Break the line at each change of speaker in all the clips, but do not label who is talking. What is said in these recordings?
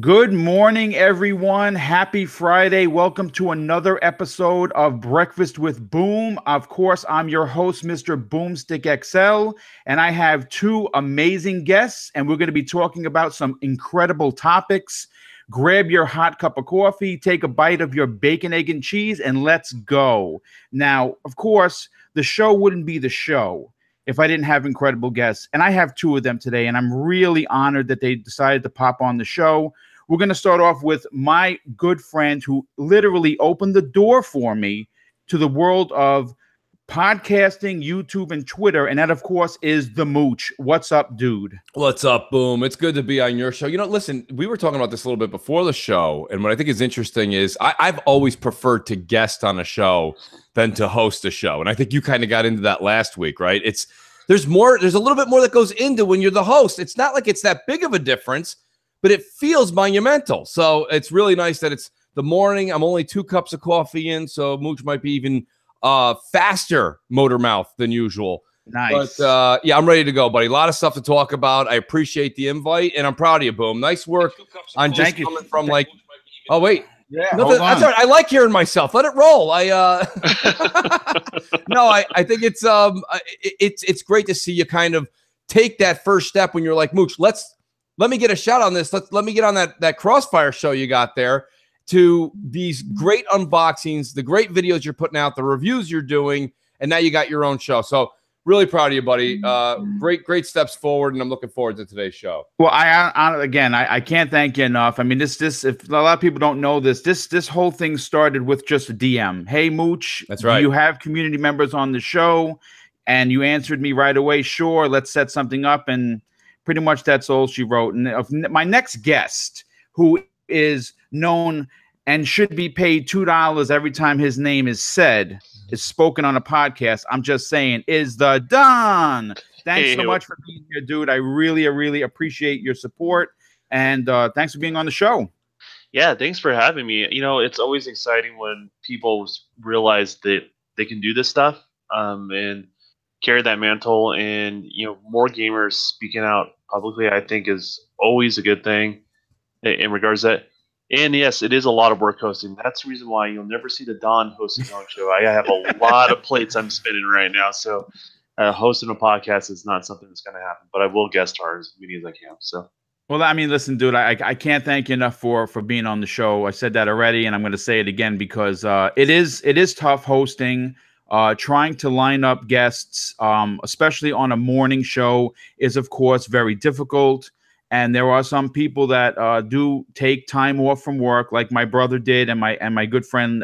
Good morning, everyone. Happy Friday. Welcome to another episode of Breakfast with Boom. Of course, I'm your host, Mr. BoomStick XL, and I have two amazing guests, and we're going to be talking about some incredible topics. Grab your hot cup of coffee, take a bite of your bacon, egg, and cheese, and let's go. Now, of course, the show wouldn't be the show if I didn't have incredible guests. And I have two of them today, and I'm really honored that they decided to pop on the show. We're going to start off with my good friend who literally opened the door for me to the world of podcasting, YouTube, and Twitter. And that, of course, is the Mooch. What's up, dude?
What's up, Boom? It's good to be on your show. Listen, we were talking about this a little bit before the show, and what I think is interesting is I've always preferred to guest on a show than to host a show, and I think you kind of got into that last week, right? There's a little bit more that goes into when you're the host. It's not like it's that big of a difference, but it feels monumental. So it's really nice that it's the morning. I'm only 2 cups of coffee in, so Mooch might be even faster motor mouth than usual.
Nice.
But yeah, I'm ready to go, buddy. A lot of stuff to talk about. I appreciate the invite, and I'm proud of you, Boom. Nice work on just coming from like. Oh wait,
yeah,
that's all right. I like hearing myself. Let it roll. No, I think it's great to see you kind of take that first step when you're like, Mooch, let me get a shot on this. Let me get on that Crossfire show you got there, to these great unboxings, the great videos you're putting out, the reviews you're doing, and now you got your own show. So really proud of you, buddy. Great steps forward, and I'm looking forward to today's show.
Well, I can't thank you enough. I mean, this if a lot of people don't know this whole thing started with just a DM. Hey, Mooch,
that's right.
Do you have community members on the show? And you answered me right away. Sure, let's set something up, and pretty much that's all she wrote. And my next guest, who is known and should be paid $2 every time his name is said, is spoken on a podcast, I'm just saying, is the Don. Thanks so much for being here, dude. I really appreciate your support, and thanks for being on the show.
Yeah, thanks for having me. It's always exciting when people realize that they can do this stuff and carry that mantle, and more gamers speaking out publicly, I think, is always a good thing in regards to that. And yes, it is a lot of work hosting. That's the reason why you'll never see the Don host his own show. I have a lot of plates I'm spinning right now, so hosting a podcast is not something that's going to happen. But I will guest star as many as I can. So,
well, I mean, listen, dude, I can't thank you enough for being on the show. I said that already, and I'm going to say it again because it is tough hosting. Trying to line up guests, especially on a morning show, is of course very difficult. And there are some people that do take time off from work, like my brother did, and my good friend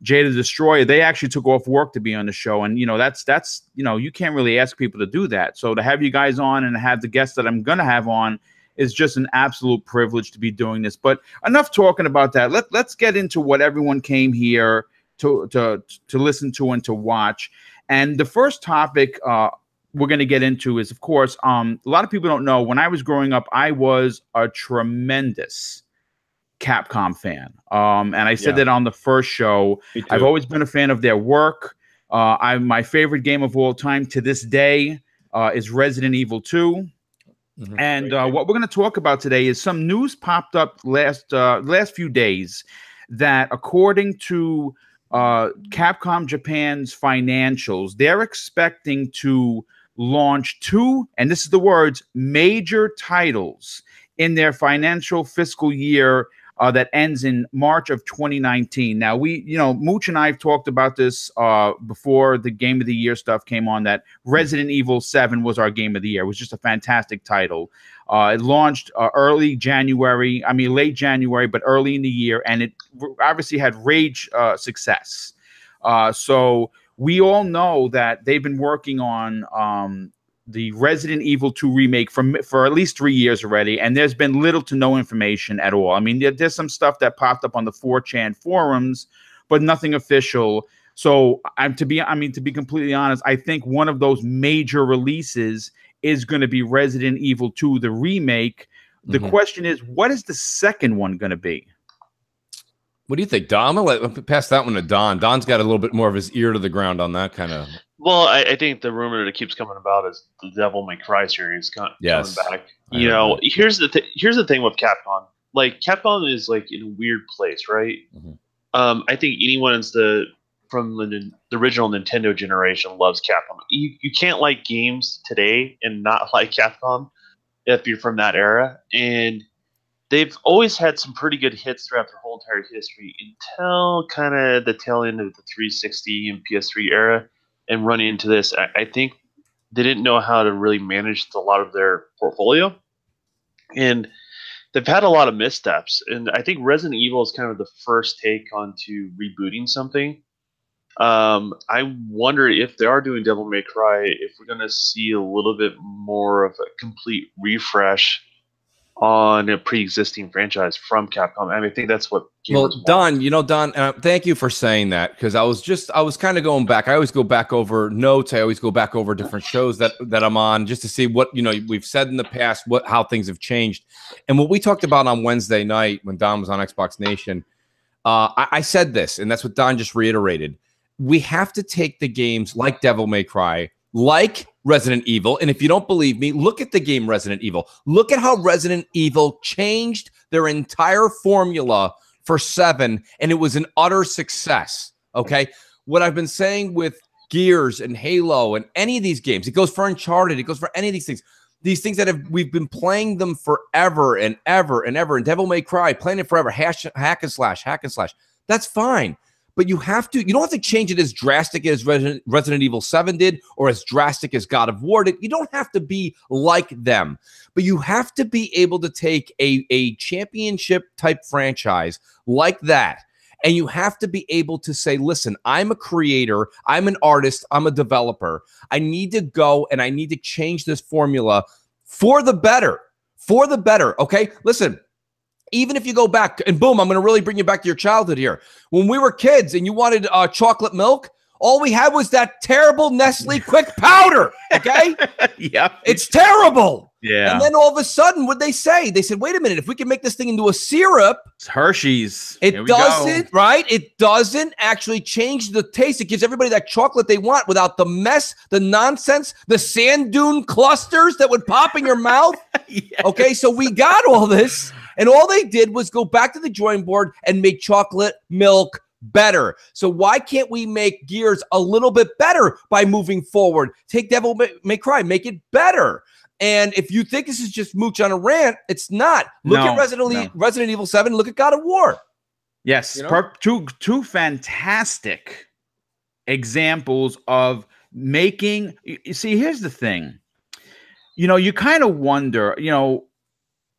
Jay the Destroyer. They actually took off work to be on the show, and that's you can't really ask people to do that. So to have you guys on and have the guests that I'm gonna have on is just an absolute privilege to be doing this. But enough talking about that. Let's get into what everyone came here to listen to and to watch. And the first topic we're going to get into is, of course, a lot of people don't know, when I was growing up, I was a tremendous Capcom fan. And I said that on the first show. I've always been a fan of their work. My favorite game of all time to this day is Resident Evil 2. Mm-hmm. And what we're going to talk about today is some news popped up last few days that, according to Capcom Japan's financials, they're expecting to launch 2, and this is the words, major titles in their financial fiscal year that ends in March of 2019. Now, Mooch and I have talked about this before the Game of the Year stuff came on, that Resident Evil 7 was our Game of the Year. It was just a fantastic title. It launched late January, but early in the year, and it obviously had rage success. So we all know that they've been working on the Resident Evil 2 remake for at least 3 years already, and there's been little to no information at all. I mean, there's some stuff that popped up on the 4chan forums, but nothing official. So to be completely honest, I think one of those major releases is going to be Resident Evil 2, the remake. The question is, what is the second one going to be?
What do you think, Don? I'm going to pass that one to Don. Don's got a little bit more of his ear to the ground on that kind of.
Well, I think the rumor that keeps coming about is the Devil May Cry series coming
Yes,
back.
I heard that.
Here's the thing with Capcom. Like Capcom is like in a weird place, right?
Mhm.
I think anyone from the original Nintendo generation loves Capcom. You can't like games today and not like Capcom if you're from that era. And they've always had some pretty good hits throughout their whole entire history until kind of the tail end of the 360 and PS3 era and running into this. I think they didn't know how to really manage a lot of their portfolio. And they've had a lot of missteps. And I think Resident Evil is kind of the first take onto rebooting something. I wonder if they are doing Devil May Cry, if we're going to see a little bit more of a complete refresh on a pre-existing franchise from Capcom. I mean, I think that's what gamers
Well,
want.
Don, Don, thank you for saying that, because I was kind of going back. I always go back over notes. I always go back over different shows that I'm on just to see what, we've said in the past, how things have changed. And what we talked about on Wednesday night when Don was on Xbox Nation, I said this, and that's what Don just reiterated. We have to take the games like Devil May Cry, like Resident Evil. And if you don't believe me, look at the game Resident Evil. Look at how Resident Evil changed their entire formula for 7, and it was an utter success. Okay. What I've been saying with Gears and Halo and any of these games, it goes for Uncharted, it goes for any of these things. These things that we've been playing them forever and ever and ever. And Devil May Cry, playing it forever, hack and slash. That's fine. But you don't have to change it as drastic as Resident Evil 7 did or as drastic as God of War did. You don't have to be like them. But you have to be able to take a championship type franchise like that, and you have to be able to say, listen, I'm a creator, I'm an artist, I'm a developer. I need to go and I need to change this formula for the better. For the better, okay? Listen, even if you go back, and boom, I'm going to really bring you back to your childhood here. When we were kids and you wanted chocolate milk, all we had was that terrible Nestle quick powder, okay?
Yeah.
It's terrible.
Yeah.
And then all of a sudden, what'd they say? They said, wait a minute, if we can make this thing into a syrup,
It's Hershey's.
it doesn't, right? It doesn't actually change the taste. It gives everybody that chocolate they want without the mess, the nonsense, the sand dune clusters that would pop in your mouth.
Yes.
Okay, so we got all this, and all they did was go back to the drawing board and make chocolate milk better. So why can't we make Gears a little bit better by moving forward? Take Devil May Cry, make it better. And if you think this is just mooch on a rant, it's not. Look at Resident Evil 7. Look at God of War.
Yes, two fantastic examples of making. You see, here's the thing. You kind of wonder,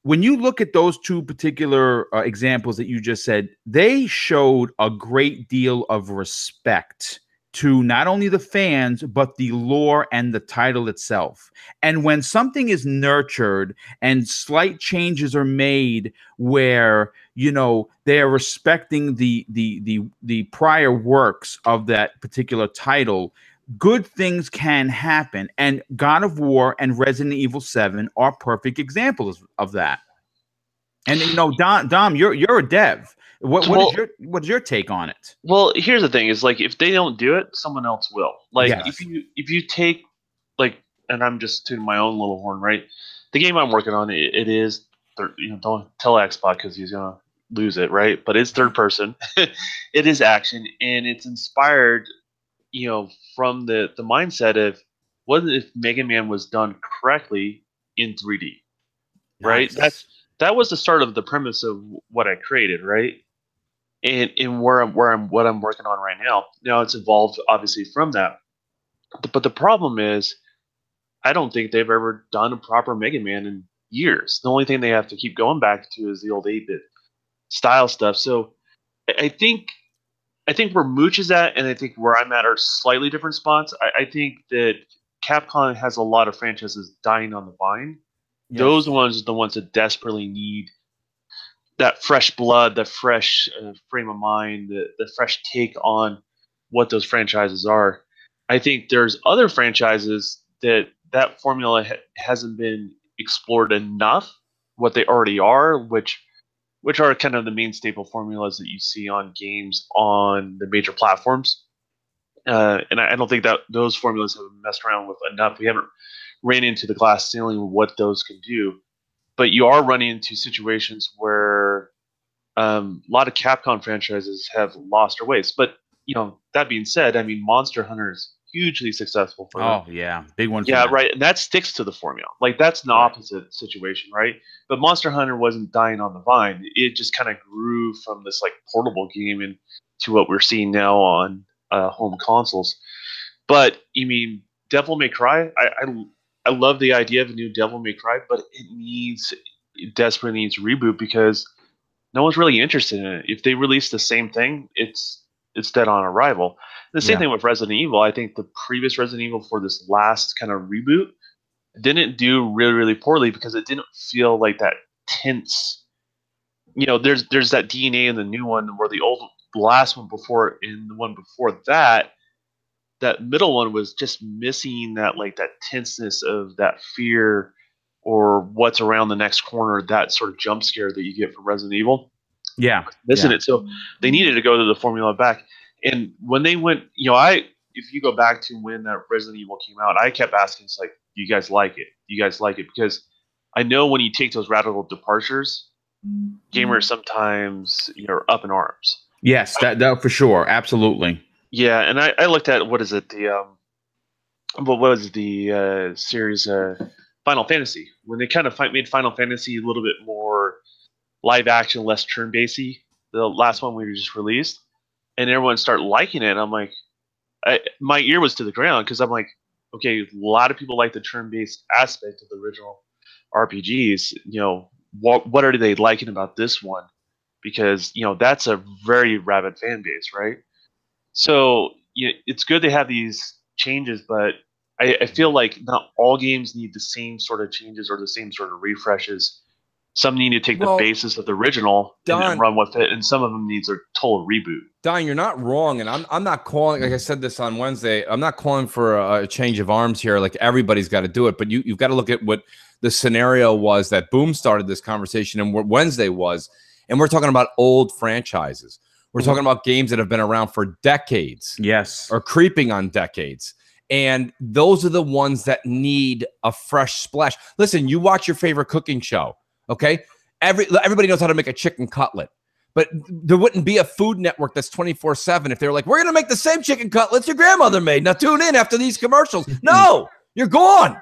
when you look at those two particular examples that you just said, they showed a great deal of respect to not only the fans, but the lore and the title itself. And when something is nurtured and slight changes are made where, they are respecting the prior works of that particular title, good things can happen. And God of War and Resident Evil 7 are perfect examples of that. And Dom, you're a dev. What is your take on it?
Well, here's the thing: is like if they don't do it, someone else will. Like
Yes.
if you take and I'm just tooting my own little horn, right? The game I'm working on, it is don't tell Xbox because he's gonna lose it, right? But it's third person, it is action, and it's inspired, from the mindset of what if Mega Man was done correctly in 3D, right?
Nice.
That was the start of the premise of what I created, right? And what I'm working on right now. Now it's evolved obviously from that, but the problem is, I don't think they've ever done a proper Mega Man in years. The only thing they have to keep going back to is the old 8-bit style stuff. So I think where Mooch is at, and I think where I'm at, are slightly different spots. I think that Capcom has a lot of franchises dying on the vine. Yes. Those ones are the ones that desperately need that fresh blood, the fresh frame of mind, the fresh take on what those franchises are. I think there's other franchises that formula hasn't been explored enough, what they already are, which are kind of the main staple formulas that you see on games on the major platforms. And I don't think that those formulas have been messed around with enough. We haven't ran into the glass ceiling of what those can do. But you are running into situations where a lot of Capcom franchises have lost their ways. But that being said, I mean, Monster Hunter is hugely successful for them.
Oh yeah, big one.
Yeah,
for them.
right. And that sticks to the formula. Like that's an opposite situation, right? But Monster Hunter wasn't dying on the vine. It just kind of grew from this like portable game into what we're seeing now on home consoles. But you mean Devil May Cry? I love the idea of a new Devil May Cry, but it desperately needs a reboot because no one's really interested in it. If they release the same thing, it's dead on arrival. The same thing with Resident Evil. I think the previous Resident Evil for this last kind of reboot didn't do really, really poorly because it didn't feel like that tense. There's that DNA in the new one where the last one before and the one before that middle one was just missing that tenseness of that fear or what's around the next corner, that sort of jump scare that you get from Resident Evil.
Yeah,
missing it. So they needed to go to the formula back. And when they went, if you go back to when that Resident Evil came out, I kept asking, it's like, do you guys like it? Do you guys like it? Because I know when you take those radical departures, gamers sometimes are up in arms.
Yes, that for sure, absolutely.
Yeah, and I looked at what was the series Final Fantasy, when they kind of made Final Fantasy a little bit more live action, less turn basey. The last one we just released, and everyone started liking it. And I'm like, my ear was to the ground because I'm like, okay, a lot of people like the turn based aspect of the original RPGs. What are they liking about this one? Because that's a very rabid fan base, right? So it's good to have these changes, but I feel like not all games need the same sort of changes or the same sort of refreshes. Some need to take the basis of the original and run with it, and some of them needs a total reboot.
Don, you're not wrong, and I'm not calling. Like I said this on Wednesday, I'm not calling for a change of arms here. Like everybody's got to do it, but you've got to look at what the scenario was that Boom started this conversation, and what Wednesday was, and we're talking about old franchises. We're talking about games that have been around for decades,
yes,
or creeping on decades. And those are the ones that need a fresh splash. Listen, you watch your favorite cooking show. Okay, everybody knows how to make a chicken cutlet, but there wouldn't be a Food Network that's 24/7 if they're like, we're gonna make the same chicken cutlets your grandmother made. Now tune in after these commercials. No, you're gone.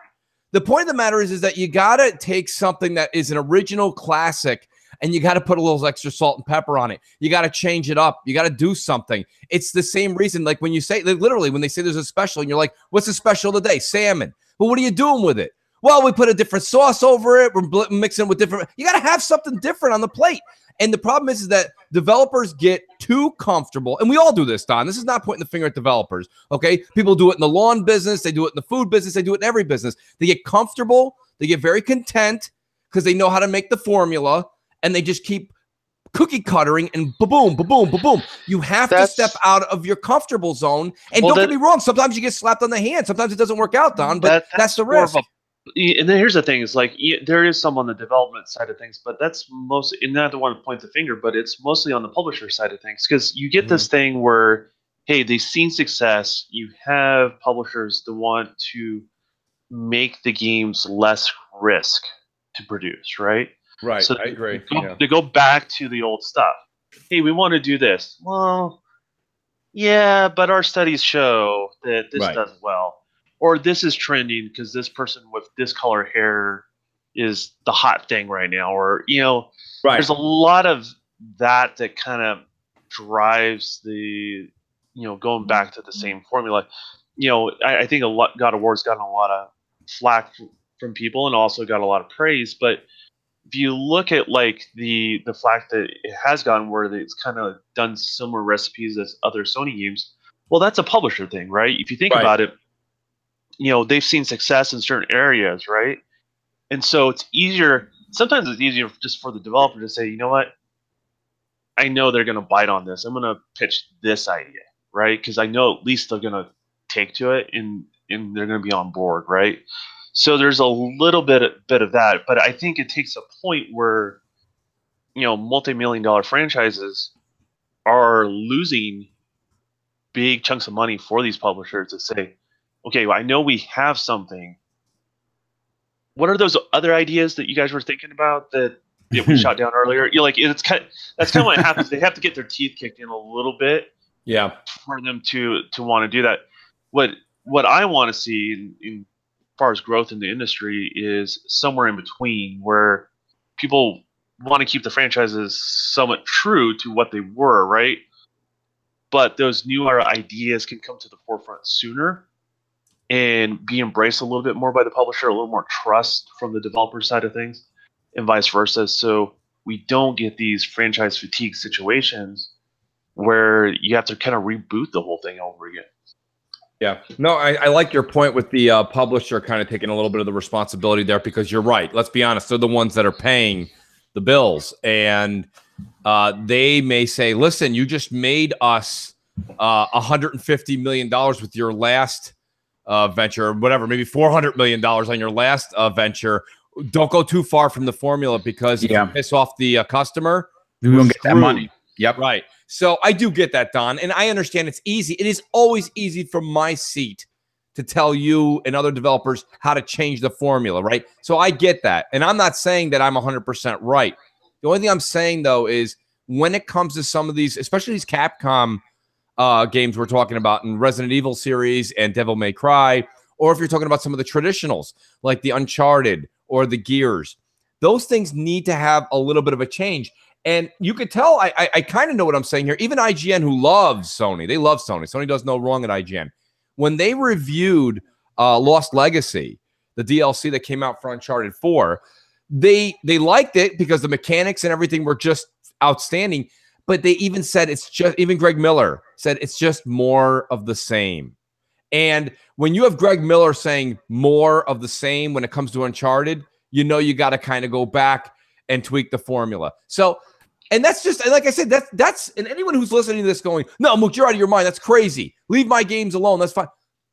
The point of the matter is that you gotta take something that is an original classic and you got to put a little extra salt and pepper on it. You got to change it up. You got to do something. It's the same reason, like when you say, literally, when they say there's a special and you're like, what's the special today? Salmon. But what are you doing with it? Well, we put a different sauce over it. We're mixing with different. You got to have something different on the plate. And the problem is that developers get too comfortable. And we all do this, Don. This is not pointing the finger at developers. Okay. People do it in the lawn business. They do it in the food business. They do it in every business. They get comfortable. They get very content because they know how to make the formula. And they just keep cookie cuttering and ba-boom, ba-boom, ba-boom. You have to step out of your comfortable zone. And don't get me wrong, sometimes you get slapped on the hand. Sometimes it doesn't work out, Don, but that's the risk.
And then here's the thing, is like there is some on the development side of things, but that's most, and not to want to point the finger, but it's mostly on the publisher side of things. Because you get this thing where, hey, they've seen success. You have publishers that want to make the games less risk to produce, right?
Right,
so
I agree.
They go back to the old stuff. Hey, we want to do this. Well, yeah, but our studies show that this does well. Or this is trending because this person with this color hair is the hot thing right now. Or, there's a lot of that kind of drives the, going back to the same formula. I think God of War's gotten a lot of flack from people and also got a lot of praise, but if you look at like the flack that it has gotten, where it's kind of done similar recipes as other Sony games, well, that's a publisher thing, right? If you think about it, they've seen success in certain areas, right? And so it's easier. Sometimes it's easier just for the developer to say, you know what? I know they're going to bite on this. I'm going to pitch this idea, right? Because I know at least they're going to take to it and they're going to be on board, right? So there's a little bit of that, but I think it takes a point where, multi-million-dollar franchises are losing big chunks of money for these publishers to say, okay, well, I know we have something. What are those other ideas that you guys were thinking about that we shot down earlier? You're like, that's kind of what happens. They have to get their teeth kicked in a little bit, for them to want to do that. What I want to see in far as growth in the industry is somewhere in between, where people want to keep the franchises somewhat true to what they were, right? But those newer ideas can come to the forefront sooner and be embraced a little bit more by the publisher, a little more trust from the developer side of things, and vice versa. So we don't get these franchise fatigue situations where you have to kind of reboot the whole thing over again.
Yeah. No, I like your point with the publisher kind of taking a little bit of the responsibility there, because you're right. Let's be honest. They're the ones that are paying the bills. And they may say, listen, you just made us $150 million with your last venture, or whatever, maybe $400 million on your last venture. Don't go too far from the formula, because if you piss off the customer,
you won't get that money. Yep.
Right. So I do get that, Don. And I understand it's easy. It is always easy from my seat to tell you and other developers how to change the formula, right? So I get that. And I'm not saying that I'm 100% right. The only thing I'm saying, though, is when it comes to some of these, especially these Capcom games we're talking about in Resident Evil series and Devil May Cry, or if you're talking about some of the traditionals like the Uncharted or the Gears, those things need to have a little bit of a change. And you could tell, I kind of know what I'm saying here. Even IGN, who loves Sony, they love Sony. Sony does no wrong at IGN. When they reviewed Lost Legacy, the DLC that came out for Uncharted 4, they liked it because the mechanics and everything were just outstanding. But they even said even Greg Miller said it's just more of the same. And when you have Greg Miller saying more of the same when it comes to Uncharted, you know you got to kind of go back and tweak the formula. So, and that's just, like I said, that's, and anyone who's listening to this going, no, Mook, you're out of your mind. That's crazy. Leave my games alone. That's fine.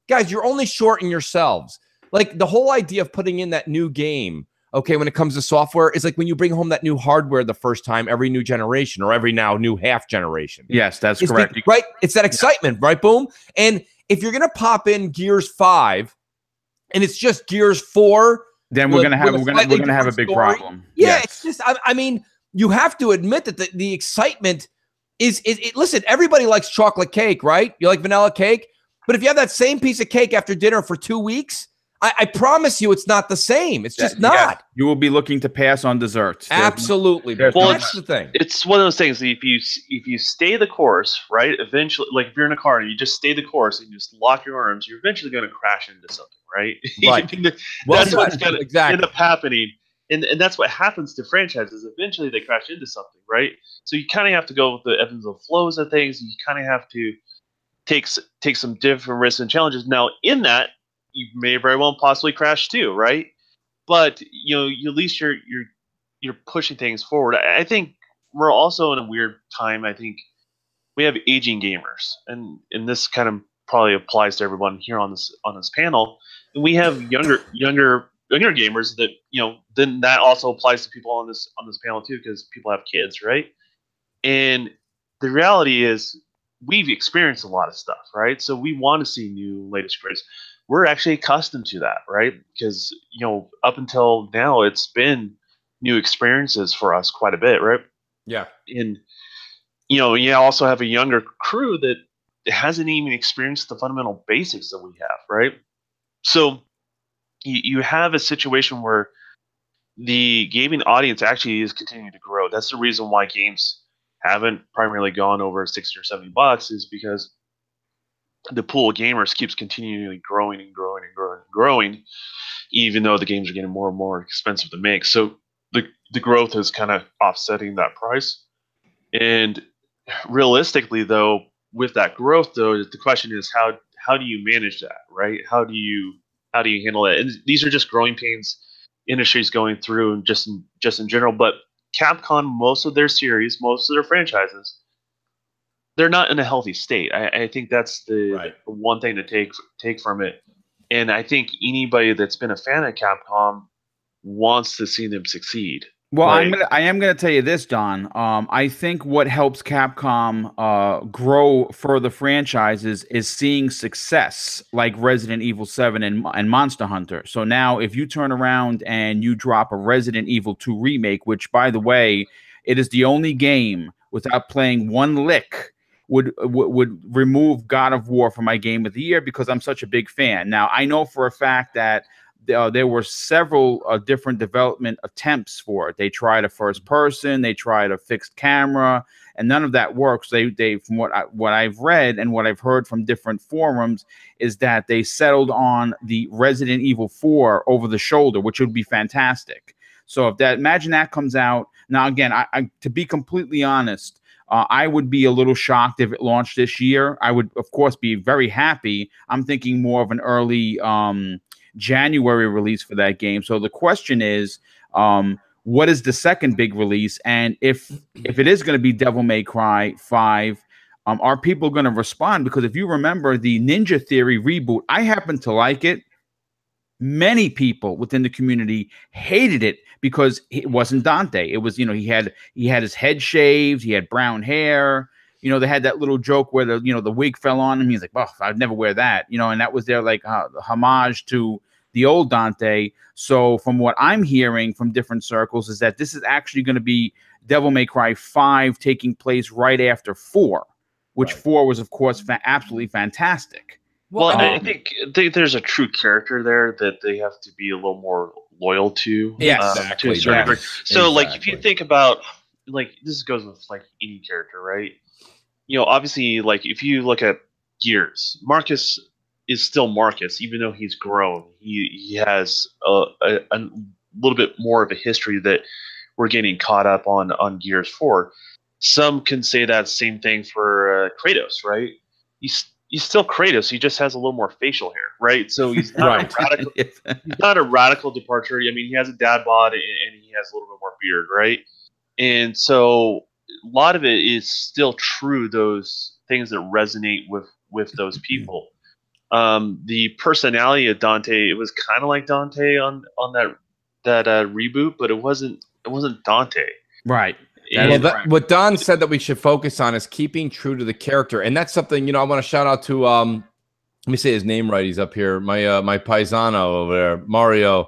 Guys, you're only shorting yourselves. Like the whole idea of putting in that new game, okay, when it comes to software, is like when you bring home that new hardware the first time, every new generation, or every now new half generation.
Yes, that's correct.
Right? It's that excitement, right? Boom. And if you're going to pop in Gears 5 and it's just Gears 4,
then we're gonna have a big problem.
Yeah,
yes.
It's just, I mean, you have to admit that the excitement is listen, everybody likes chocolate cake, right? You like vanilla cake, but if you have that same piece of cake after dinner for 2 weeks, I promise you it's not the same. It's just not.
Yeah. You will be looking to pass on desserts.
Absolutely.
Well,
that's the thing.
It's one of those things. If you stay the course, right? Eventually, like if you're in a car and you just stay the course and you just lock your arms, you're eventually going to crash into something, right?
Right.
That's what's going to end up happening. And that's what happens to franchises. Eventually, they crash into something, right? So you kind of have to go with the ebbs and flows of things. You kind of have to take some different risks and challenges. Now, in that, you may very well possibly crash too, right? But you know, at least you're pushing things forward. I think we're also in a weird time. I think we have aging gamers, and this kind of probably applies to everyone here on this panel. And we have younger gamers that, you know, then that also applies to people on this panel too, because people have kids, right? And the reality is we've experienced a lot of stuff, right? So we want to see new, latest, greatest. We're actually accustomed to that, right? Because, you know, up until now, it's been new experiences for us quite a bit, right?
Yeah.
And, you know, you also have a younger crew that hasn't even experienced the fundamental basics that we have, right? So you have a situation where the gaming audience actually is continuing to grow. That's the reason why games haven't primarily gone over 60 or 70 bucks, is because the pool of gamers keeps continually growing and growing and growing and growing, even though the games are getting more and more expensive to make. So the growth is kind of offsetting that price. And realistically, though, with that growth, though, the question is how do you manage that, right? How do you handle it? And these are just growing pains industry's going through, and just in general. But Capcom, most of their series, most of their franchises, they're not in a healthy state. I think that's the one thing to take from it. And I think anybody that's been a fan of Capcom wants to see them succeed.
Well,
Like,
I am gonna tell you this, Don. I think what helps Capcom grow further franchises is seeing success like Resident Evil 7 and Monster Hunter. So now, if you turn around and you drop a Resident Evil 2 remake, which, by the way, it is the only game without playing one lick would remove God of War from my game of the year because I'm such a big fan. Now, I know for a fact that there were several different development attempts for it. They tried a first person, they tried a fixed camera, and none of that works. They from what I've read and what I've heard from different forums is that they settled on the Resident Evil 4 over the shoulder, which would be fantastic. So if that, imagine that comes out now. Again, I to be completely honest, I would be a little shocked if it launched this year. I would, of course, be very happy. I'm thinking more of an early January release for that game. So the question is, what is the second big release? And if it is going to be Devil May Cry 5, are people going to respond? Because if you remember the Ninja Theory reboot, I happen to like it. Many people within the community hated it because it wasn't Dante. It was, he had his head shaved, he had brown hair. They had that little joke where the wig fell on him. He's like, "Oh, I'd never wear that." And that was their like homage to the old Dante. So from what I'm hearing from different circles is that this is actually going to be Devil May Cry 5 taking place right after 4, which 4 was, of course, absolutely fantastic.
Well, I think there's a true character there that they have to be a little more loyal to.
Yes,
to a certain degree. So, like, if you think about, like, this goes with like any character, right? Obviously, like, if you look at Gears, Marcus is still Marcus, even though he's grown. He has a little bit more of a history that we're getting caught up on Gears 4. Some can say that same thing for Kratos, right? He's still Kratos. He just has a little more facial hair, right? So he's not a radical. He's not a radical departure. I mean, he has a dad bod and he has a little bit more beard, right? And so a lot of it is still true. Those things that resonate with those people. The personality of Dante, it was kind of like Dante on that reboot, but it wasn't Dante.
Right.
What Don said that we should focus on is keeping true to the character, and that's something I want to shout out to. Let me say his name right. He's up here. My paisano over there, Mario. I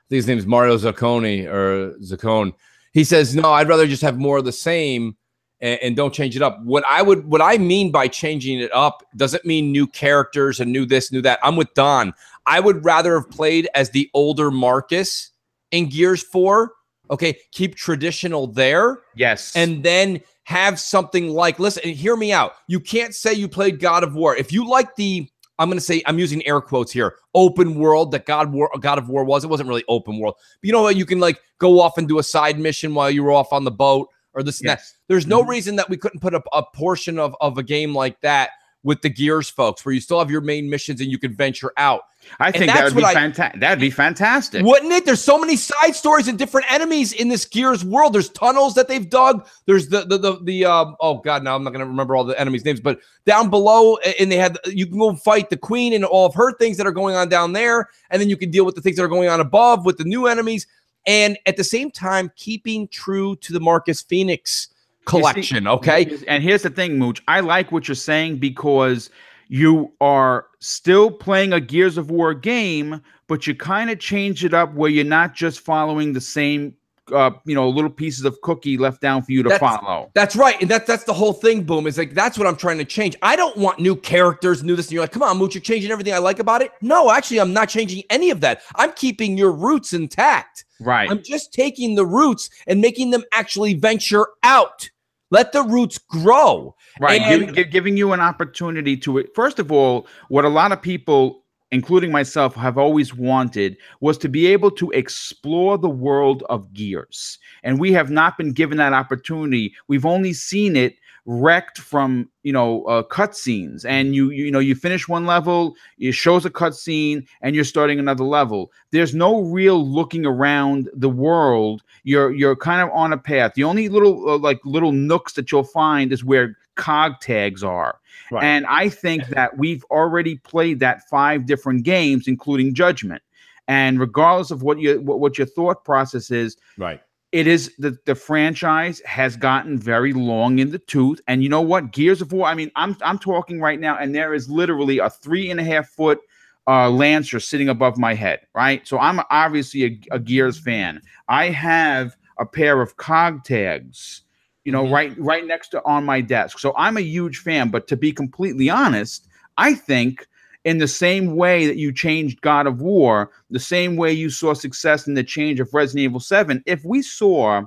think his name is Mario Zaccone or Zaccone. He says, "No, I'd rather just have more of the same and don't change it up." What I mean by changing it up doesn't mean new characters and new this, new that. I'm with Don. I would rather have played as the older Marcus in Gears 4. Okay, keep traditional there.
Yes.
And then have something like, listen, hear me out. You can't say you played God of War. If you like I'm going to say, I'm using air quotes here, open world that God of War was. It wasn't really open world. But you know what? You can like go off and do a side mission while you were off on the boat or this and that. There's no reason that we couldn't put up a portion of a game like that with the Gears folks, where you still have your main missions and you can venture out.
I think that would be fantastic. That'd be fantastic,
wouldn't it? There's so many side stories and different enemies in this Gears world. There's tunnels that they've dug. There's the oh god, now I'm not gonna remember all the enemies' names, but down below, and you can go fight the queen and all of her things that are going on down there, and then you can deal with the things that are going on above with the new enemies, and at the same time keeping true to the Marcus Phoenix collection. Okay,
and here's the thing, Mooch. I like what you're saying because you are still playing a Gears of War game, but you kind of change it up where you're not just following the same, little pieces of cookie left down for you to follow.
That's right. And that's the whole thing, Boom. Is like, that's what I'm trying to change. I don't want new characters, new this. And you're like, come on, Mooch, you're changing everything I like about it. No, actually, I'm not changing any of that. I'm keeping your roots intact.
Right.
I'm just taking the roots and making them actually venture out. Let the roots grow.
Right. Giving you an opportunity to, first of all, what a lot of people, including myself, have always wanted was to be able to explore the world of Gears. And we have not been given that opportunity. We've only seen it wrecked from, cutscenes. And you finish one level, it shows a cutscene, and you're starting another level. There's no real looking around the world. You're kind of on a path. The only little nooks that you'll find is where cog tags are. Right. And I think that we've already played that 5 different games, including Judgment. And regardless of what your thought process is,
right,
It is the franchise has gotten very long in the tooth, and you know what? Gears of War. I mean, I'm talking right now, and there is literally a 3.5 foot Lancer sitting above my head, right? So I'm obviously a Gears fan. I have a pair of COG tags, you know, right next to on my desk. So I'm a huge fan. But to be completely honest, I think in the same way that you changed God of War, the same way you saw success in the change of Resident Evil 7, if we saw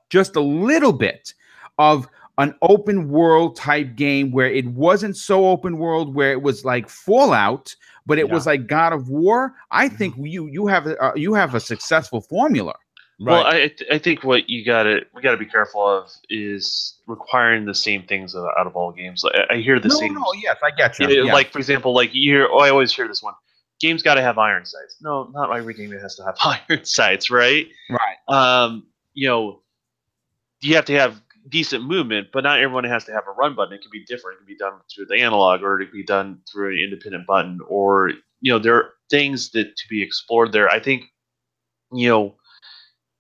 just a little bit of an open world type game where it wasn't so open world, where it was like Fallout, but it was like God of War, I think you have a successful formula.
Right. Well, I think what we gotta be careful of is requiring the same things out of all games. I hear the same.
No, yes, I get you.
Yeah. Like, for example, like I always hear this one. Games got to have iron sights. No, not every game has to have iron sights, right?
Right.
You know, you have to have decent movement, but not everyone has to have a run button. It can be different. It can be done through the analog, or it can be done through an independent button, or there are things that to be explored there. I think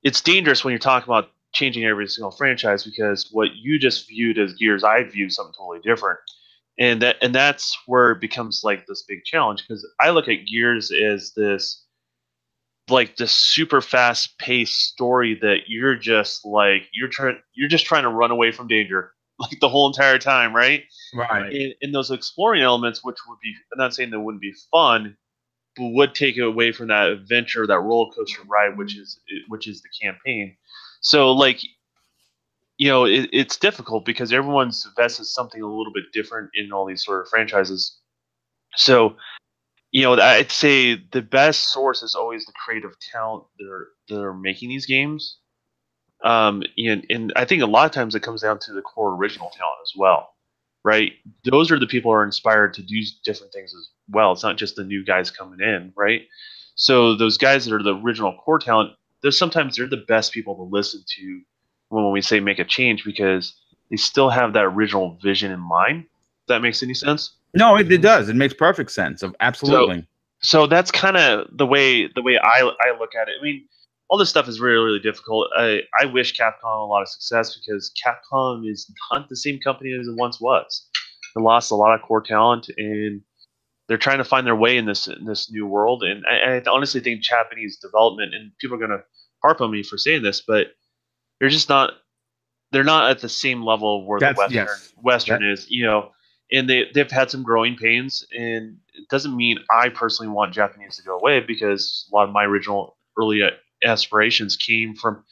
it's dangerous when you're talking about changing every single franchise, because what you just viewed as Gears, I viewed something totally different, and that's where it becomes like this big challenge, because I look at Gears as this super fast paced story that you're just trying to run away from danger like the whole entire time, right?
Right.
In those exploring elements, which would be, I'm not saying they wouldn't be fun, but would take it away from that adventure, that roller coaster ride, which is the campaign. So it's difficult because everyone's invested something a little bit different in all these sort of franchises. So I'd say the best source is always the creative talent that are making these games. And I think a lot of times it comes down to the core original talent as well, right? Those are the people who are inspired to do different things as well. It's not just the new guys coming in, right? So those guys that are the original core talent, they're the best people to listen to when we say make a change, because they still have that original vision in mind. If that makes any sense?
No, it does. It makes perfect sense. Absolutely.
So that's kind of the way I look at it. I mean, all this stuff is really, really difficult. I wish Capcom a lot of success, because Capcom is not the same company as it once was. They lost a lot of core talent, and they're trying to find their way in this new world. And I honestly think Japanese development, and people are going to harp on me for saying this, but they're not at the same level where the Western is, and they've had some growing pains, and it doesn't mean I personally want Japanese to go away, because a lot of my original early aspirations came from,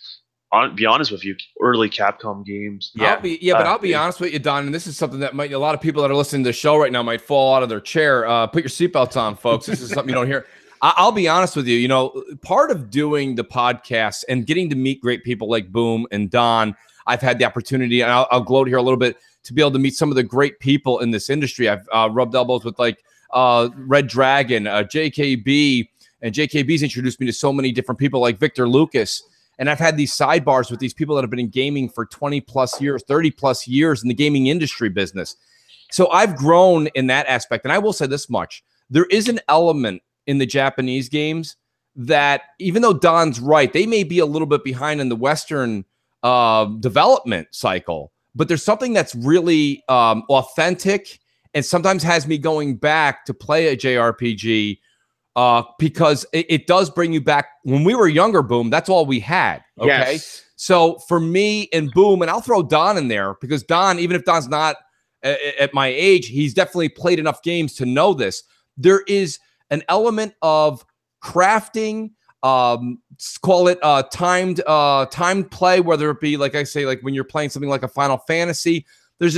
be honest with you, early Capcom games.
But I'll be honest with you, Don, and this is something that a lot of people that are listening to the show right now might fall out of their chair. Put your seatbelts on, folks. This is something you don't hear. I'll be honest with you. Part of doing the podcast and getting to meet great people like Boom and Don, I've had the opportunity, and I'll gloat here a little bit, to be able to meet some of the great people in this industry. I've rubbed elbows with Red Dragon, JKB, and JKB's introduced me to so many different people like Victor Lucas. And I've had these sidebars with these people that have been in gaming for 20 plus years, 30 plus years in the gaming industry business. So I've grown in that aspect. And I will say this much. There is an element in the Japanese games that, even though Don's right, they may be a little bit behind in the Western development cycle, but there's something that's really authentic, and sometimes has me going back to play a JRPG because it does bring you back. When we were younger, Boom, that's all we had. Okay. Yes. So for me and Boom, and I'll throw Don in there, because Don, even if Don's not at my age, he's definitely played enough games to know this. There is an element of crafting, call it timed play, whether it be, like I say, like when you're playing something like a Final Fantasy, there's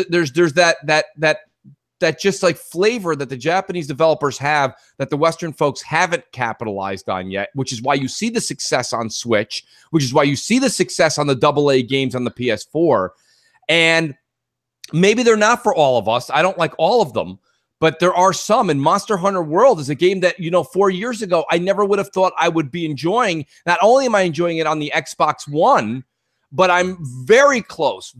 that just like flavor that the Japanese developers have that the Western folks haven't capitalized on yet, which is why you see the success on Switch, which is why you see the success on the AA games on the PS4. And maybe they're not for all of us. I don't like all of them, but there are some. And Monster Hunter World is a game that, 4 years ago, I never would have thought I would be enjoying. Not only am I enjoying it on the Xbox One, but I'm very close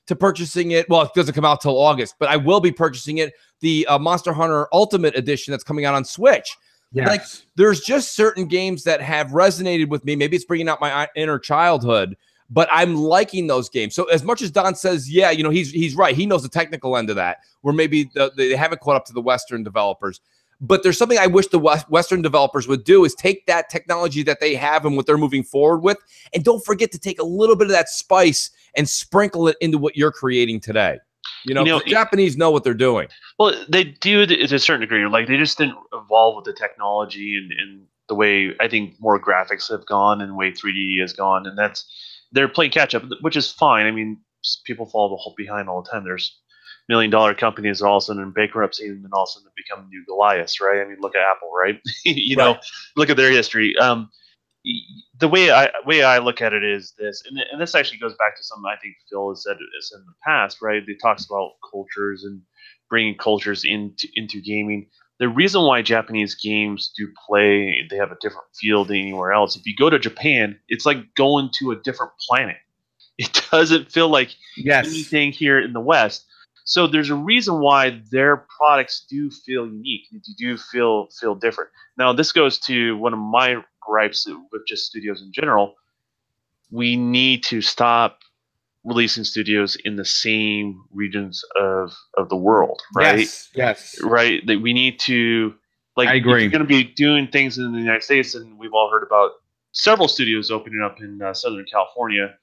to purchasing it. Well, it doesn't come out till August, but I will be purchasing it, the Monster Hunter Ultimate Edition that's coming out on Switch.
Yes.
Like, there's just certain games that have resonated with me. Maybe it's bringing out my inner childhood, but I'm liking those games. So as much as Don says, yeah, you know, he's right. He knows the technical end of that, where maybe they haven't caught up to the Western developers. But there's something I wish the Western developers would do is take that technology that they have and what they're moving forward with, and don't forget to take a little bit of that spice and sprinkle it into what you're creating today. You know, the Japanese know what they're doing.
Well, they do to a certain degree. Like, they just didn't evolve with the technology and the way I think more graphics have gone and the way 3D has gone, and they're playing catch up, which is fine. I mean, people fall behind all the time. There's $1 million companies that all of a sudden in bankruptcy, and then all of a sudden become new Goliaths, right? I mean, look at Apple, right? Know, look at their history. The way I look at it is this, and this actually goes back to something I think Phil has said this in the past, right? He talks about cultures and bringing cultures into gaming. The reason why Japanese games do play, they have a different feel than anywhere else. If you go to Japan, it's like going to a different planet. It doesn't feel like anything here in the West. So there's a reason why their products do feel unique. They do feel different. Now, this goes to one of my gripes with just studios in general. We need to stop releasing studios in the same regions of the world, right?
Yes.
Right. That we need to, like,
I agree.
if you're going to be doing things in the United States, and we've all heard about several studios opening up in Southern California,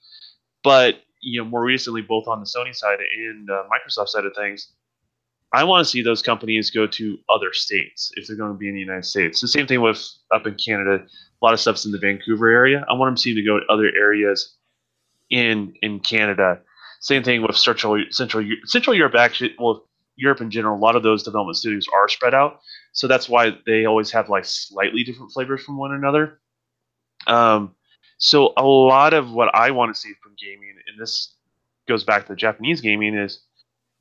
but more recently, both on the Sony side and Microsoft side of things, I want to see those companies go to other states if they're going to be in the United States. The same thing with up in Canada. A lot of stuff's in the Vancouver area. I want them to see to go to other areas in Canada. Same thing with Central Europe. Actually, well, Europe in general, a lot of those development studios are spread out, so that's why they always have like slightly different flavors from one another. So a lot of what I want to see from gaming, and this goes back to Japanese gaming, is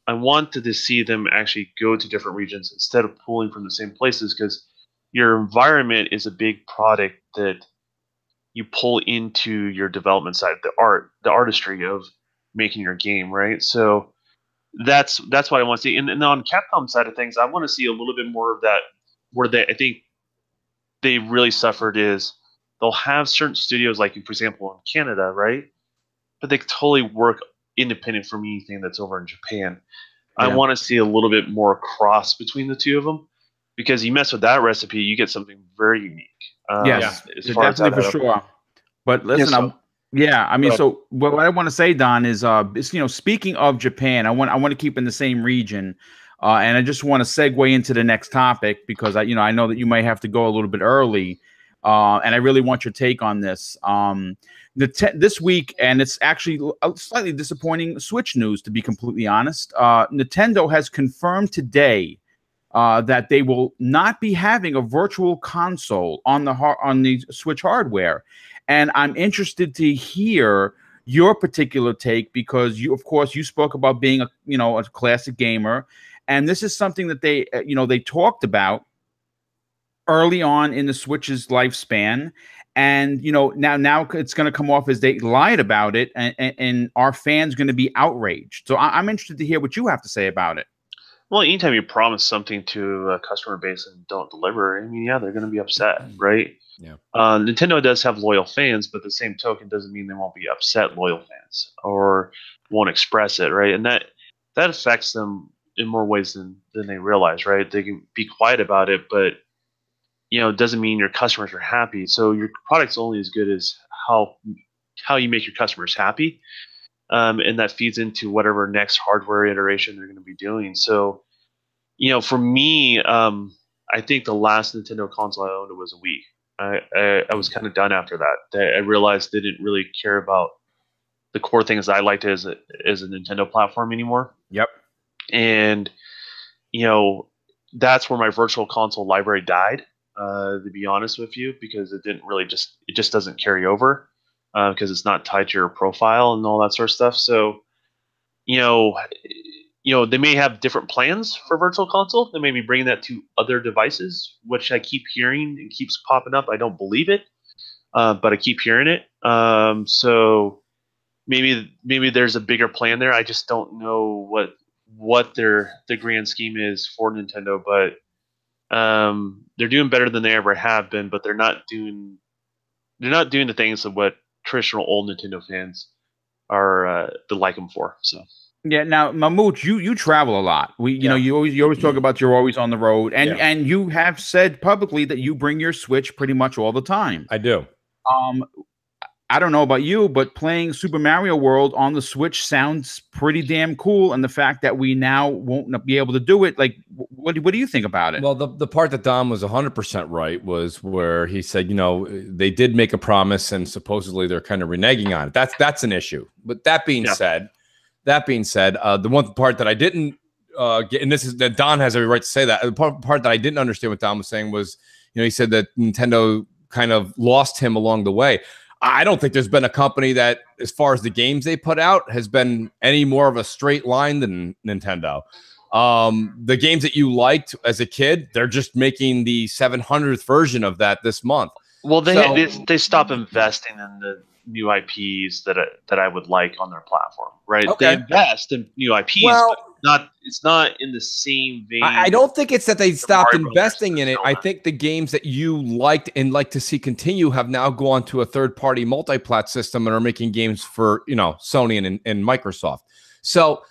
I wanted to see them actually go to different regions instead of pulling from the same places, because your environment is a big product that you pull into your development side, the artistry of making your game, right? So that's what I want to see. And on Capcom side of things, I want to see a little bit more of that, where I think they really suffered is they'll have certain studios, like, for example, in Canada, right? But they totally work independent from anything that's over in Japan. I want to see a little bit more cross between the two of them, because you mess with that recipe, you get something very unique.
Yes, definitely, for sure. But listen, I mean, so what I want to say, Don, is speaking of Japan, I want to keep in the same region, and I just want to segue into the next topic, because I know that you might have to go a little bit early, and I really want your take on this. This week, and it's actually a slightly disappointing Switch news, to be completely honest. Nintendo has confirmed today that they will not be having a virtual console on the Switch hardware. And I'm interested to hear your particular take, because of course, you spoke about being a classic gamer, and this is something that they talked about early on in the Switch's lifespan. And now it's going to come off as they lied about it, and our fans going to be outraged. So I'm interested to hear what you have to say about it.
Well, anytime you promise something to a customer base and don't deliver, I mean, yeah, they're going to be upset, right?
Yeah.
Nintendo does have loyal fans, but the same token doesn't mean they won't be upset loyal fans or won't express it, right? And that affects them in more ways than they realize, right? They can be quiet about it, but it doesn't mean your customers are happy. So your product's only as good as how you make your customers happy. And that feeds into whatever next hardware iteration they're going to be doing. So, for me, I think the last Nintendo console I owned was a Wii. I was kind of done after that. I realized they didn't really care about the core things I liked as a Nintendo platform anymore.
Yep.
And, that's where my virtual console library died, to be honest with you, because it didn't really it just doesn't carry over. Because it's not tied to your profile and all that sort of stuff. So, they may have different plans for Virtual Console. They may be bringing that to other devices, which I keep hearing and keeps popping up. I don't believe it, but I keep hearing it. So maybe there's a bigger plan there. I just don't know what the grand scheme is for Nintendo. But They're doing better than they ever have been, but they're not doing the things of what traditional old Nintendo fans are they like them for. So
Yeah, now Mamooch, you travel a lot. You know,
Yeah.
you always talk about you're always on the road, and
Yeah.
you have said publicly that you bring your Switch pretty much all the time.
I do.
Um, I don't know about you, but playing Super Mario World on the Switch sounds pretty damn cool. And the fact that we now won't be able to do it, like, what do you think about it?
Well, the part that Dom was 100% right was where he said, you know, they did make a promise and supposedly they're kind of reneging on it. That's an issue. But that being said, the one part that I didn't get, and this is that Don has every right to say that, the part that I didn't understand what Don was saying was, you know, he said that Nintendo kind of lost him along the way. I don't think there's been a company that, as far as the games they put out, has been any more of a straight line than Nintendo. The games that you liked as a kid, they're just making the 700th version of that this month.
Well, they stop investing in the new IPs that I would like on their platform, right?
Okay.
They invest in new IPs,
Well,
but it's not in the same vein.
I don't think it's that they stopped
Mario
investing
Brothers
in it. I think the games that you liked and like to see continue have now gone to a third-party multi-plat system and are making games for, you know, Sony and Microsoft. So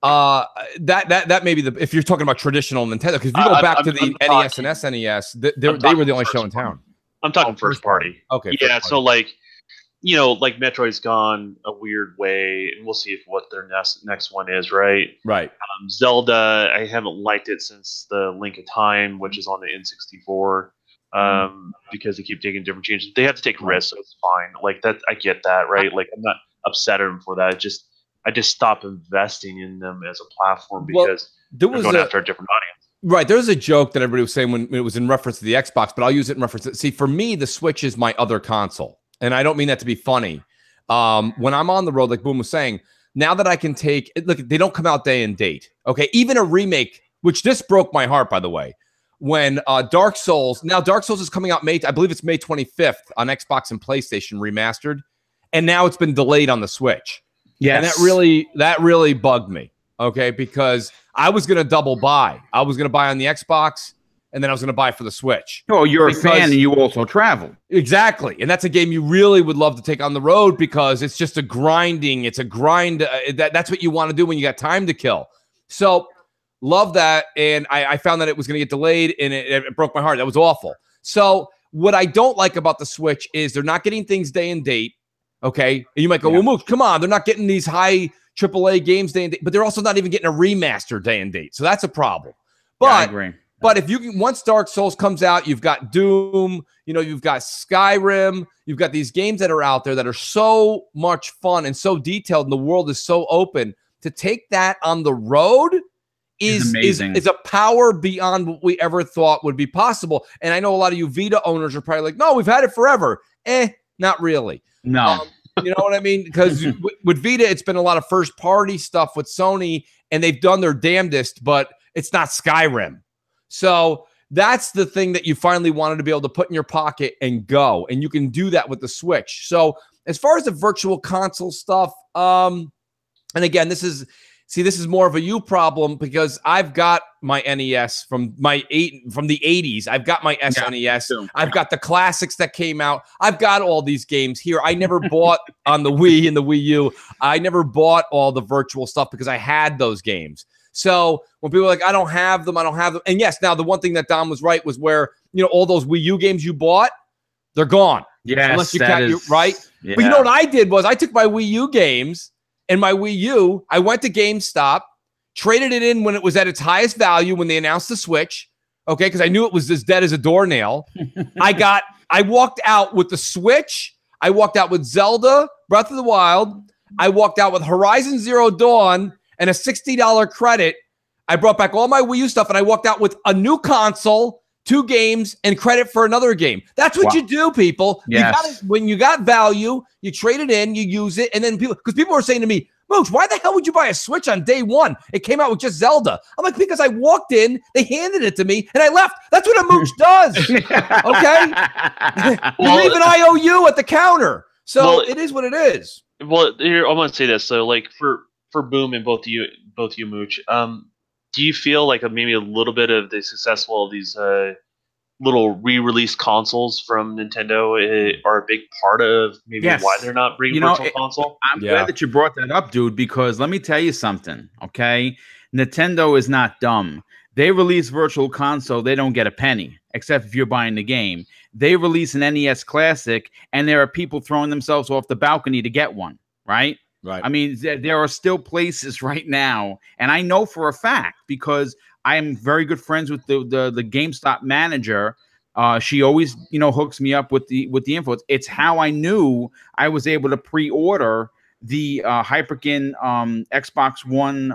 that may be if you're talking about traditional Nintendo, because if you go back to the NES and SNES, they were the only show in town.
I'm talking first party.
Okay.
Yeah, so like, you know, like Metroid's gone a weird way, and we'll see what their next one is, right?
Right.
Zelda, I haven't liked it since the Link of Time, which is on the N64, because they keep taking different changes. They have to take risks, so it's fine. Like that, I get that, right? Like I'm not upset at them for that. I just stopped investing in them as a platform because they're going after a different audience.
Right. There's a joke that everybody was saying when it was in reference to the Xbox, but I'll use it in reference to, see, for me, the Switch is my other console. And I don't mean that to be funny. When I'm on the road, like Boom was saying, now that I can take, look, they don't come out day and date. Okay. Even a remake, which this broke my heart, by the way, when Dark Souls is coming out I believe it's May 25th on Xbox and PlayStation remastered. And now it's been delayed on the Switch. Yeah. And that really bugged me. Okay. Because I was going to double buy. I was going to buy on the Xbox, and then I was going to buy for the Switch.
Oh, you're a fan and you also travel.
Exactly. And that's a game you really would love to take on the road because it's just it's a grind. That's what you want to do when you got time to kill. So love that. And I found that it was going to get delayed, and it broke my heart. That was awful. So what I don't like about the Switch is they're not getting things day and date. Okay. And you might go, well, Mook, come on. They're not getting these high AAA games day and date, but they're also not even getting a remaster day and date. So that's a problem. But
I agree.
But if you can, once Dark Souls comes out, you've got Doom, you know, you've got Skyrim, you've got these games that are out there that are so much fun and so detailed, and the world is so open. To take that on the road is a power beyond what we ever thought would be possible. And I know a lot of you Vita owners are probably like, no, we've had it forever. Not really.
No.
You know what I mean? Because with Vita, it's been a lot of first-party stuff with Sony, and they've done their damnedest, but it's not Skyrim. So that's the thing that you finally wanted to be able to put in your pocket and go. And you can do that with the Switch. So as far as the virtual console stuff, and again, this is more of a you problem because I've got my NES from the 80s. I've got my SNES. I've got the classics that came out. I've got all these games here. I never bought on the Wii and the Wii U. I never bought all the virtual stuff because I had those games. So when people are like, I don't have them. And yes, now the one thing that Dom was right was where, you know, all those Wii U games you bought, they're gone.
Yes,
unless you count, right?
Yeah.
But you know what I did was I took my Wii U games and my Wii U, I went to GameStop, traded it in when it was at its highest value when they announced the Switch, okay, because I knew it was as dead as a doornail. I walked out with the Switch. I walked out with Zelda, Breath of the Wild. I walked out with Horizon Zero Dawn and a $60 credit. I brought back all my Wii U stuff, and I walked out with a new console, 2 games, and credit for another game. That's what you do, people.
Yes.
When you got value, you trade it in, you use it, and then because people were saying to me, Mooch, why the hell would you buy a Switch on day one? It came out with just Zelda. I'm like, because I walked in, they handed it to me, and I left. That's what a Mooch does. Okay? You leave an IOU at the counter. So it is what it is.
Well, here, I want to say this. So, like, for Boom and both you Mooch, do do you feel like maybe a little bit of the successful of these little re-release consoles from Nintendo are a big part of maybe why
Yes.
they're not bringing
You know,
Virtual Console?
I'm glad that you brought that up, dude, because let me tell you something, okay? Nintendo is not dumb. They release Virtual Console, they don't get a penny, except if you're buying the game. They release an NES Classic, and there are people throwing themselves off the balcony to get one, right?
Right.
I mean, there are still places right now, and I know for a fact because I am very good friends with the GameStop manager. She always, hooks me up with the info. It's how I knew I was able to pre-order the Hyperkin Xbox One,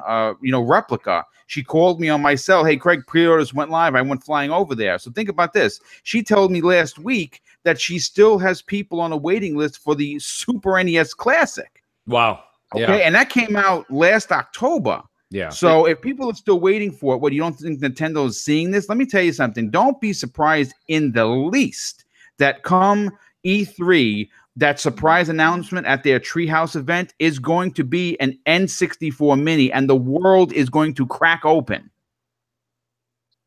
replica. She called me on my cell. Hey, Craig, pre-orders went live. I went flying over there. So think about this. She told me last week that she still has people on a waiting list for the Super NES Classic.
Wow.
Okay, and that came out last October.
Yeah.
So if people are still waiting for it, what, you don't think Nintendo is seeing this? Let me tell you something. Don't be surprised in the least that come E3, that surprise announcement at their Treehouse event is going to be an N64 Mini, and the world is going to crack open.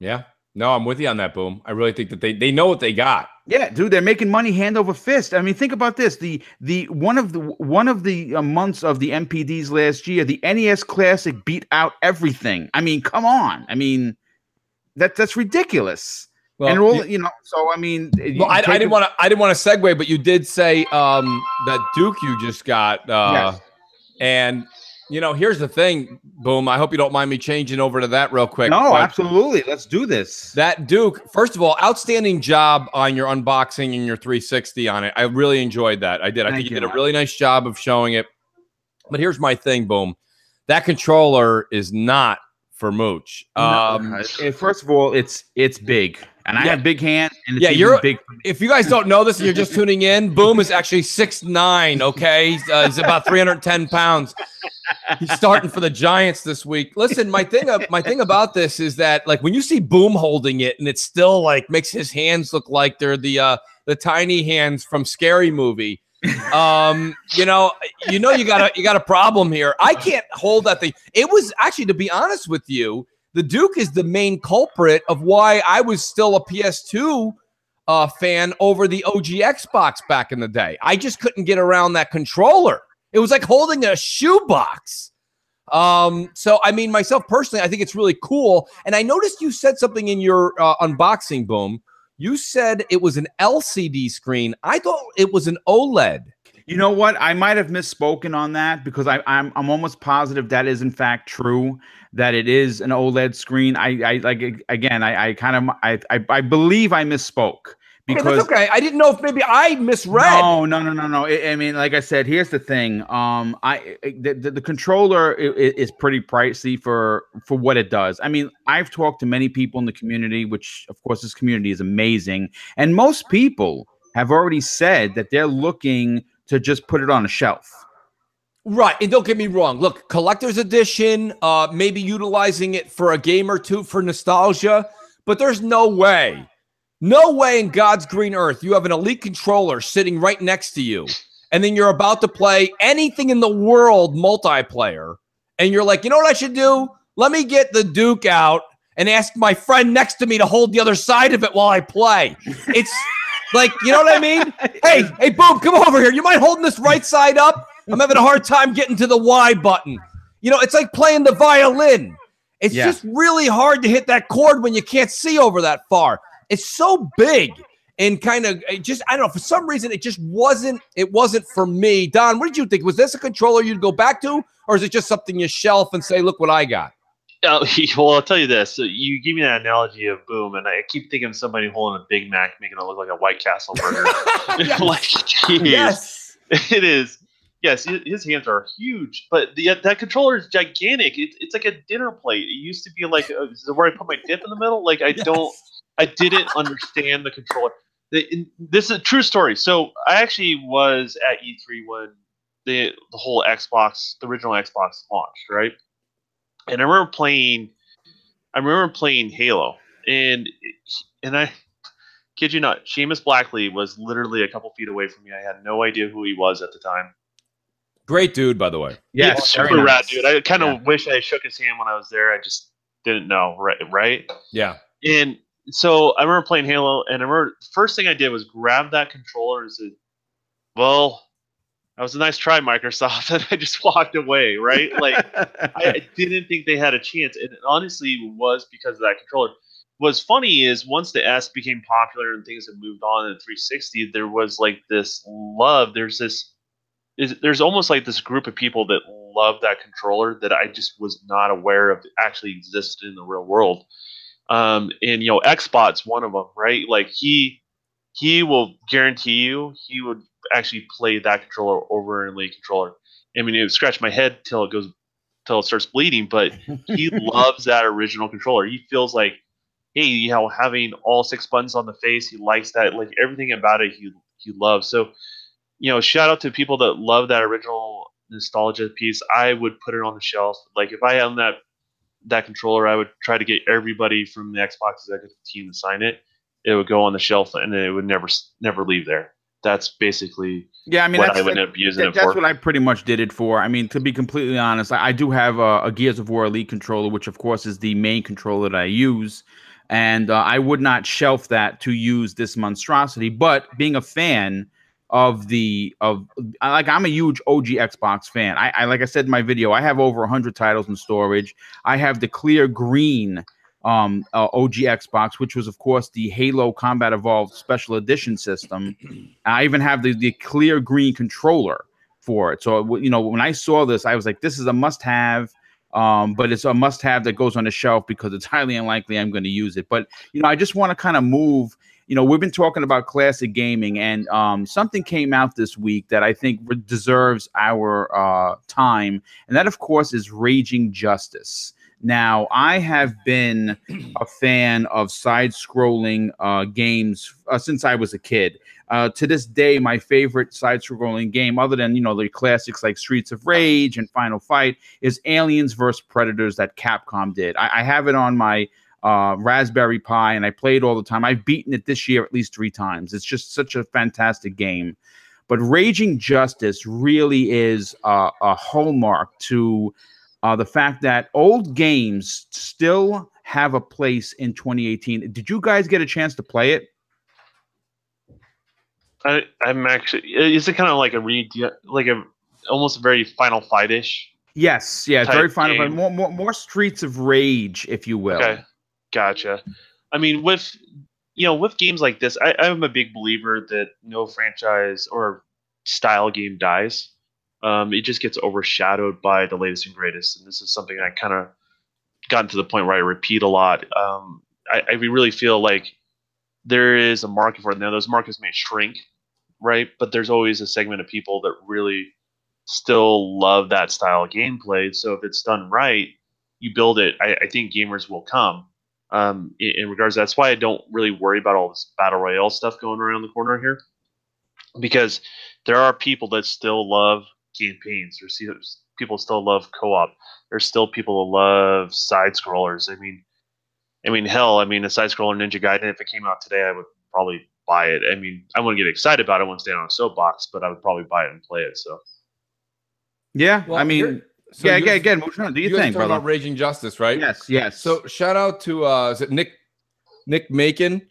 Yeah. No, I'm with you on that, Boom. I really think that they know what they got.
Yeah, dude, they're making money hand over fist. I mean, think about this: the one of the months of the MPDs last year, the NES Classic beat out everything. I mean, come on. I mean, that's ridiculous. Well, and all, so I mean,
well, I didn't want to segue, but you did say that Duke you just got,
yes.
And here's the thing, Boom. I hope you don't mind me changing over to that real quick.
No, absolutely. Let's do this.
That Duke, first of all, outstanding job on your unboxing and your 360 on it. I really enjoyed that. I did. I think you did a really nice job of showing it. But here's my thing, Boom. That controller is not for Mooch.
First of all, it's big. And I have big hands, and it's big.
If you guys don't know this and you're just tuning in, Boom is actually 6'9", okay? He's about 310 pounds. He's starting for the Giants this week. Listen, my thing about this is that, like, when you see Boom holding it and it still, like, makes his hands look like they're the tiny hands from Scary Movie, you got a problem here. I can't hold that thing. It was actually, to be honest with you, the Duke is the main culprit of why I was still a PS2 fan over the OG Xbox back in the day. I just couldn't get around that controller. It was like holding a shoebox. So, I mean, myself personally, I think it's really cool. And I noticed you said something in your unboxing, Boom. You said it was an LCD screen. I thought it was an OLED.
You know what? I might have misspoken on that because I'm almost positive that is in fact true, that it is an OLED screen. I believe I misspoke. Because
that's okay. I didn't know if maybe I misread.
No. I mean, like I said, here's the thing. The controller is pretty pricey for what it does. I mean, I've talked to many people in the community, which of course this community is amazing, and most people have already said that they're looking to just put it on a shelf.
Right, and don't get me wrong. Look, collector's edition, maybe utilizing it for a game or two for nostalgia, but there's no way in God's green earth you have an elite controller sitting right next to you, and then you're about to play anything in the world multiplayer, and you're like, you know what I should do? Let me get the Duke out and ask my friend next to me to hold the other side of it while I play. It's like, you know what I mean? Hey, Boom, come over here. You mind holding this right side up? I'm having a hard time getting to the Y button. It's like playing the violin. It's just really hard to hit that chord when you can't see over that far. It's so big and kind of I don't know, for some reason it wasn't for me. Don, what did you think? Was this a controller you'd go back to, or is it just something you shelf and say, look what I got?
Well, I'll tell you this. So you give me that analogy of Boom, and I keep thinking of somebody holding a Big Mac, making it look like a White Castle burger.
Yes.
It is. Yes, his hands are huge, but that controller is gigantic. It's like a dinner plate. It used to be like where I put my dip in the middle. Like I didn't understand the controller. This is a true story. So I actually was at E3 when the whole Xbox, the original Xbox launched, right? And I remember playing Halo, and I kid you not, Seamus Blackley was literally a couple feet away from me. I had no idea who he was at the time.
Great dude, by the way.
Yeah, super rad dude. I kind of wish I shook his hand when I was there. I just didn't know, right?
Yeah.
And so I remember playing Halo, and I remember the first thing I did was grab that controller and said, "Well, that was a nice try, Microsoft," and I just walked away, right? Like I didn't think they had a chance, and it honestly was because of that controller. What's funny is once the S became popular and things have moved on in the 360, there was like this love. There's almost like this group of people that love that controller that I just was not aware of actually existed in the real world. And Xbot's one of them, right? Like he will guarantee you he would actually play that controller over an Elite controller. I mean, it would scratch my head till it starts bleeding, but he loves that original controller. He feels like, hey, having all 6 buttons on the face, he likes that. Like everything about it, he loves. So, shout out to people that love that original nostalgia piece. I would put it on the shelf. Like if I owned that controller, I would try to get everybody from the Xbox executive team to sign it. It would go on the shelf, and it would never leave there. That's basically what I would end up using it for.
That's what I pretty much did it for. I mean, to be completely honest, I do have a Gears of War Elite controller, which of course is the main controller that I use, and I would not shelf that to use this monstrosity. But being a fan of I'm a huge OG Xbox fan. I like I said in my video, I have over 100 titles in storage. I have the clear green OG Xbox, which was of course the Halo Combat Evolved Special Edition system. I even have the clear green controller for it. So when I saw this, I was like, this is a must-have. But it's a must-have that goes on the shelf because it's highly unlikely I'm going to use it. But I just want to kind of move. We've been talking about classic gaming, and something came out this week that I think deserves our time, and that, of course, is Raging Justice. Now, I have been a fan of side-scrolling games since I was a kid. To this day, my favorite side-scrolling game, other than the classics like Streets of Rage and Final Fight, is Aliens vs. Predators that Capcom did. I have it on my Raspberry Pi, and I play it all the time. I've beaten it this year at least 3 times. It's just such a fantastic game. But Raging Justice really is a hallmark to the fact that old games still have a place in 2018. Did you guys get a chance to play it?
I'm actually. Is it kind of like almost a very Final Fight-ish?
Yes, yeah, it's very Final Fight. More Streets of Rage, if you will.
Okay, gotcha. I mean, with games like this, I'm a big believer that no franchise or style game dies. It just gets overshadowed by the latest and greatest, and this is something I kind of gotten to the point where I repeat a lot. I really feel like there is a market for it. Now, those markets may shrink, right? But there's always a segment of people that really still love that style of gameplay. So if it's done right, you build it. I think gamers will come. In regards to that's why I don't really worry about all this battle royale stuff going around the corner here, because there are people that still love campaigns. There's people still love co-op. There's still people who love side scrollers. I mean, hell, a side scroller Ninja Gaiden, if it came out today, I would probably buy it. I mean, I wouldn't get excited about it. I wouldn't stand on a soapbox, but I would probably buy it and play it. So,
yeah, well, again, which one do you think, brother?
About Raging Justice, right?
Yes.
So, shout out to is it Nick Macon?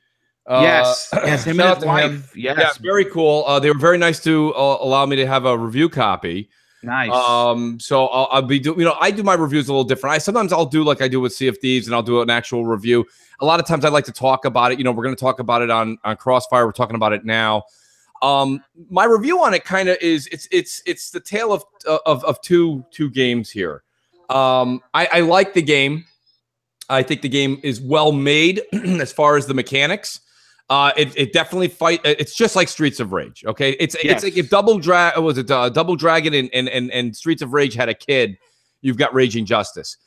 Yes, him and his wife. Yes,
yeah, very cool. They were very nice to allow me to have a review copy.
Nice.
So I'll be doing. I do my reviews a little different. Sometimes I'll do like I do with Sea of Thieves, and I'll do an actual review. A lot of times I like to talk about it. We're going to talk about it on Crossfire. We're talking about it now. My review on it kind of is it's the tale of two games here. I like the game. I think the game is well made as far as the mechanics. It definitely it's just like Streets of Rage. Okay, it's like if Double Dragon and Streets of Rage had a kid, you've got Raging Justice.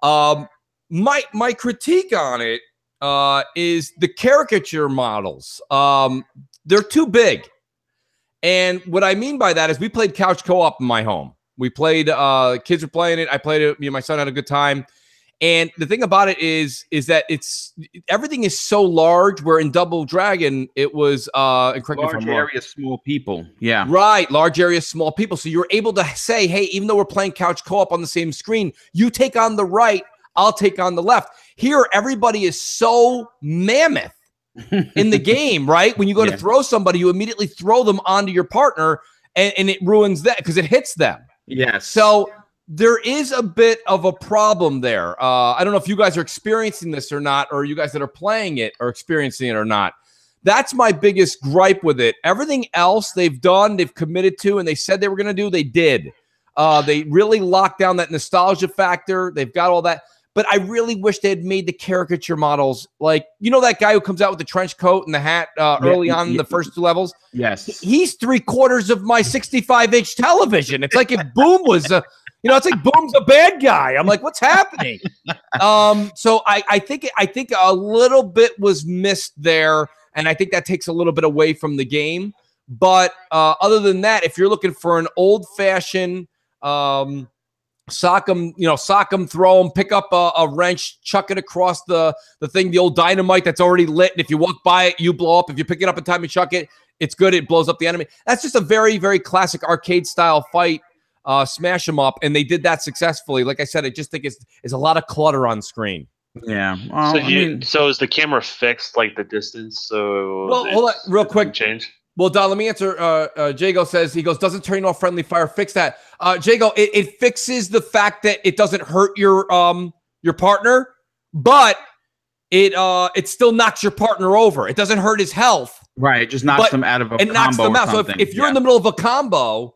My critique on it is the caricature models. They're too big, and what I mean by that is we played couch co-op in my home. We played. Kids were playing it. I played it. My son had a good time. And the thing about it is that everything is so large. Where in Double Dragon, it was large
area, small people. Yeah,
right. Large area, small people. So you're able to say, hey, even though we're playing couch co-op on the same screen, you take on the right. I'll take on the left. Here, everybody is so mammoth in the game, right? When you go to throw somebody, you immediately throw them onto your partner, and it ruins that because it hits them.
Yes.
So there is a bit of a problem there. I don't know if you guys are experiencing this or not, or you guys that are playing it are experiencing it or not. That's my biggest gripe with it. Everything else they've done, they've committed to, and they said they were going to do, they did. They really locked down that nostalgia factor. They've got all that. But I really wish they had made the caricature models like, you know, that guy who comes out with the trench coat and the hat early on in the first 2 levels?
Yes.
He's 3/4 of my 65-inch television. It's like if Boom was it's like Boom's a bad guy. I'm like, what's happening? So I think a little bit was missed there, and I think that takes a little bit away from the game. But other than that, if you're looking for an old-fashioned sock 'em, throw 'em, pick up a wrench, chuck it across the thing, the old dynamite that's already lit, and if you walk by it, you blow up. If you pick it up in time and chuck it, it's good. It blows up the enemy. That's just a very, very classic arcade-style fight. Smash them up, and they did that successfully. Like I said, I just think it's a lot of clutter on screen.
Yeah. Well,
so is the camera fixed, like the distance? So
well, hold on, real quick.
Change.
Well, Don, let me answer. Jago says, he goes, doesn't turning off friendly fire fix that? Jago, it fixes the fact that it doesn't hurt your partner, but it still knocks your partner over. It doesn't hurt his health.
Right. It just knocks them out of a combo. It knocks them out.
So if you're in the middle of a combo,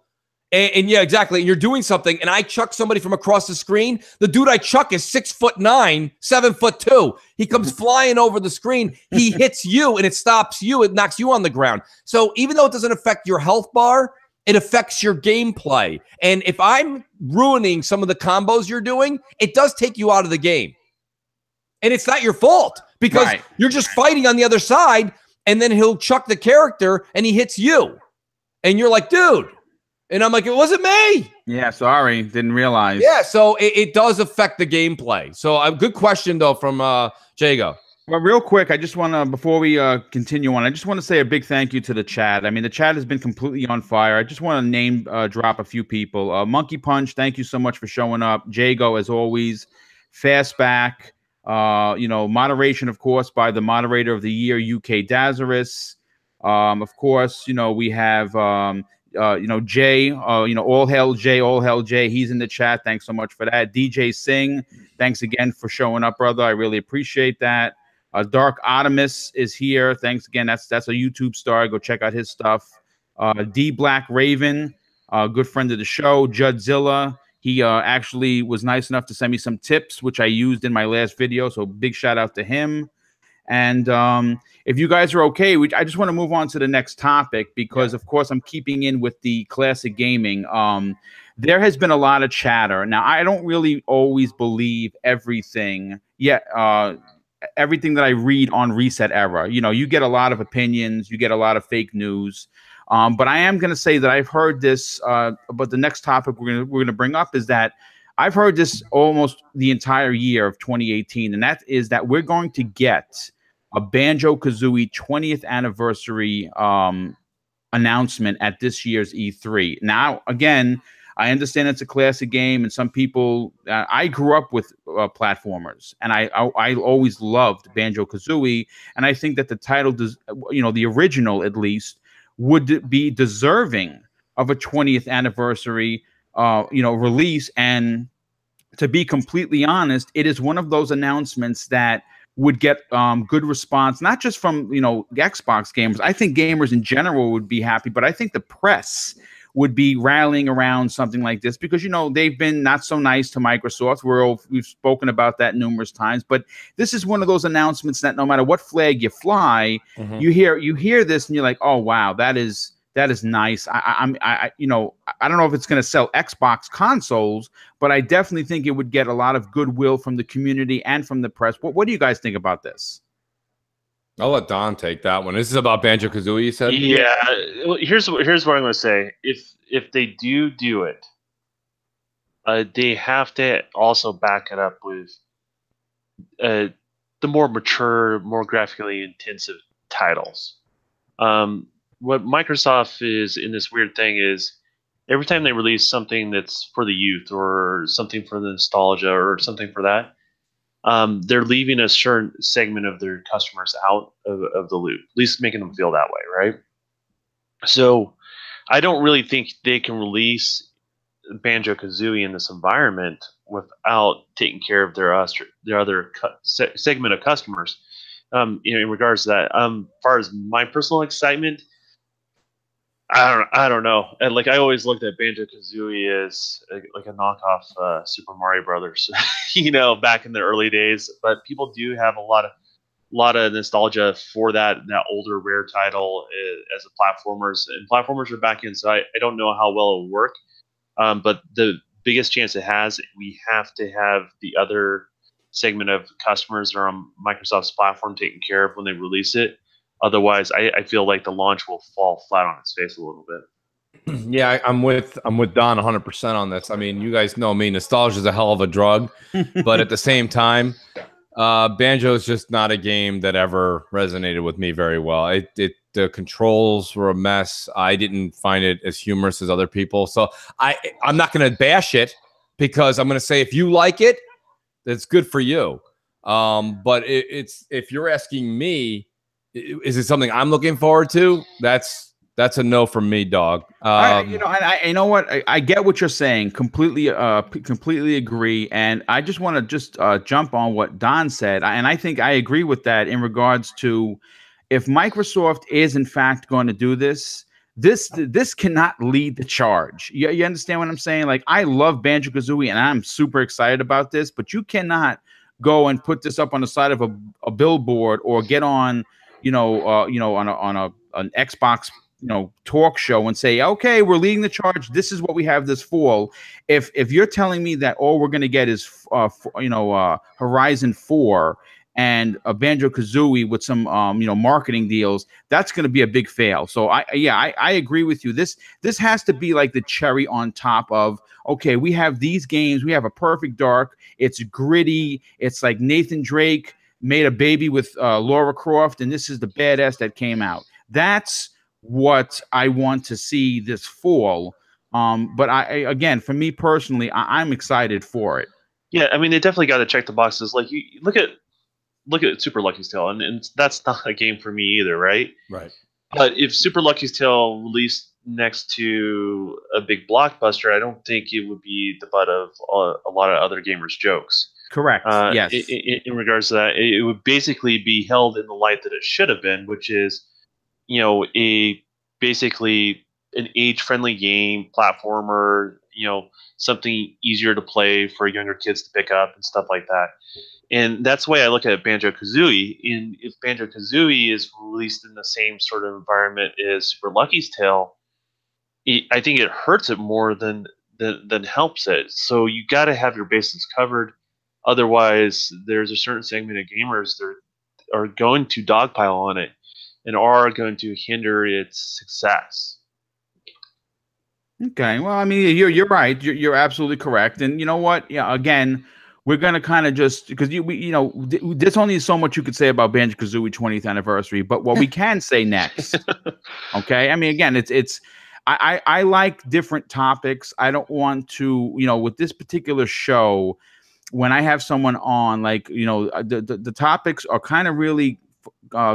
and yeah, exactly, and you're doing something, and I chuck somebody from across the screen, the dude I chuck is 6'9", 7'2". He comes flying over the screen. He hits you, and it stops you. It knocks you on the ground. So even though it doesn't affect your health bar, it affects your gameplay. And if I'm ruining some of the combos you're doing, it does take you out of the game. And it's not your fault because you're just fighting on the other side, and then he'll chuck the character, and he hits you. And you're like, dude. And I'm like, it wasn't me.
Yeah, sorry. Didn't realize.
Yeah, so it does affect the gameplay. So a good question, though, from Jago.
Well, real quick, I just want to, before we continue on, I just want to say a big thank you to the chat. I mean, the chat has been completely on fire. I just want to name drop a few people. Monkey Punch, thank you so much for showing up. Jago, as always. Fastback. Moderation, of course, by the moderator of the year, UK Dazaris. Of course, we have... Jay, all hail Jay. He's in the chat. Thanks so much for that. DJ Singh, thanks again for showing up, brother. I really appreciate that. Dark Optimus is here. Thanks again. That's a YouTube star. Go check out his stuff. D Black Raven, good friend of the show. Judzilla, he actually was nice enough to send me some tips, which I used in my last video. So big shout out to him. And if you guys are okay, I just want to move on to the next topic because, of course, I'm keeping in with the classic gaming. There has been a lot of chatter. Now, I don't really always believe everything. Everything that I read on Reset Era. You get a lot of opinions. You get a lot of fake news. But I am going to say that I've heard this. But the next topic we're going to bring up is that I've heard this almost the entire year of 2018, and that is that we're going to get a Banjo-Kazooie 20th anniversary announcement at this year's E3. Now, again, I understand it's a classic game, and some people. I grew up with platformers, and I always loved Banjo-Kazooie, and I think that the title, the original at least, would be deserving of a 20th anniversary, release. And to be completely honest, it is one of those announcements that would get good response, not just from Xbox gamers. I think gamers in general would be happy, but I think the press would be rallying around something like this because they've been not so nice to Microsoft. We've spoken about that numerous times, but this is one of those announcements that no matter what flag you fly, you hear this and you're like, oh wow, that is nice. I don't know if it's going to sell Xbox consoles, but I definitely think it would get a lot of goodwill from the community and from the press. What do you guys think about this?
I'll let Don take that one. This is about Banjo-Kazooie, you said?
Yeah. Well, here's what I'm going to say. If they do it, they have to also back it up with the more mature, more graphically intensive titles. What Microsoft is in this weird thing is every time they release something that's for the youth or something for the nostalgia or something for that, they're leaving a certain segment of their customers out of the loop, at least making them feel that way, right? So I don't really think they can release Banjo-Kazooie in this environment without taking care of their other segment of customers. In regards to that, as far as my personal excitement, I don't know. And like I always looked at Banjo-Kazooie as like a knockoff Super Mario Brothers, back in the early days. But people do have a lot of nostalgia for that older Rare title as a platformers, and platformers are back in. So I don't know how well it'll work. But the biggest chance it has, we have to have the other segment of customers that are on Microsoft's platform taken care of when they release it. Otherwise, I feel like the launch will fall flat on its face a little bit.
Yeah, I'm with Don 100% on this. I mean, you guys know me. Nostalgia is a hell of a drug, but at the same time, Banjo is just not a game that ever resonated with me very well. The controls were a mess. I didn't find it as humorous as other people. So I'm not going to bash it, because I'm going to say if you like it, that's good for you. But if you're asking me, is it something I'm looking forward to? That's a no from me, dog.
You know what? I get what you're saying. Completely agree. And I just want to just jump on what Don said. And I think I agree with that in regards to, if Microsoft is in fact going to do this, this cannot lead the charge. You understand what I'm saying? Like, I love Banjo-Kazooie and I'm super excited about this, but you cannot go and put this up on the side of a billboard, or get on, on an Xbox, talk show and say, okay, we're leading the charge. This is what we have this fall. If you're telling me that all we're going to get is, Horizon 4 and a Banjo-Kazooie with some, marketing deals, that's going to be a big fail. So I agree with you. This has to be like the cherry on top of, okay, we have these games. We have a Perfect Dark. It's gritty. It's like Nathan Drake made a baby with Laura Croft, and this is the badass that came out. That's what I want to see this fall. But again, for me personally, I'm excited for it.
Yeah, I mean, they definitely got to check the boxes. Like, you look at Super Lucky's Tale, and that's not a game for me either, right?
Right.
But if Super Lucky's Tale released next to a big blockbuster, I don't think it would be the butt of a lot of other gamers' jokes.
Correct. Yes.
In regards to that, it would basically be held in the light that it should have been, which is, basically an age-friendly game, platformer, something easier to play for younger kids to pick up and stuff like that. And that's the way I look at Banjo-Kazooie. And if Banjo-Kazooie is released in the same sort of environment as Super Lucky's Tale, I think it hurts it more than helps it. So you got to have your bases covered. Otherwise, there's a certain segment of gamers that are going to dogpile on it and are going to hinder its success.
Okay. Well, I mean, you're right. You're absolutely correct. And you know what? Yeah. Again, we're gonna kind of just, because there's only so much you could say about Banjo-Kazooie 20th anniversary. But what we can say next, okay? I mean, again, I like different topics. I don't want to, with this particular show, when I have someone on, like, the topics are kind of really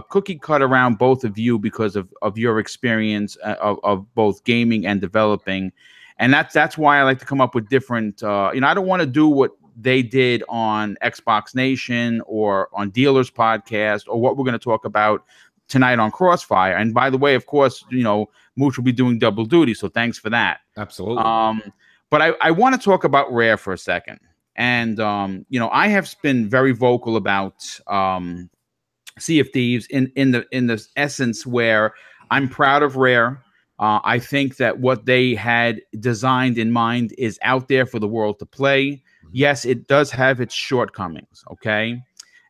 cookie cut around both of you because of your experience of both gaming and developing. And that's why I like to come up with different, I don't want to do what they did on Xbox Nation or on Dealers Podcast, or what we're going to talk about tonight on Crossfire. And by the way, of course, Mooch will be doing double duty, so thanks for that.
Absolutely.
But I want to talk about Rare for a second. And I have been very vocal about Sea of Thieves in the essence where I'm proud of Rare. I think that what they had designed in mind is out there for the world to play. Yes, it does have its shortcomings, okay?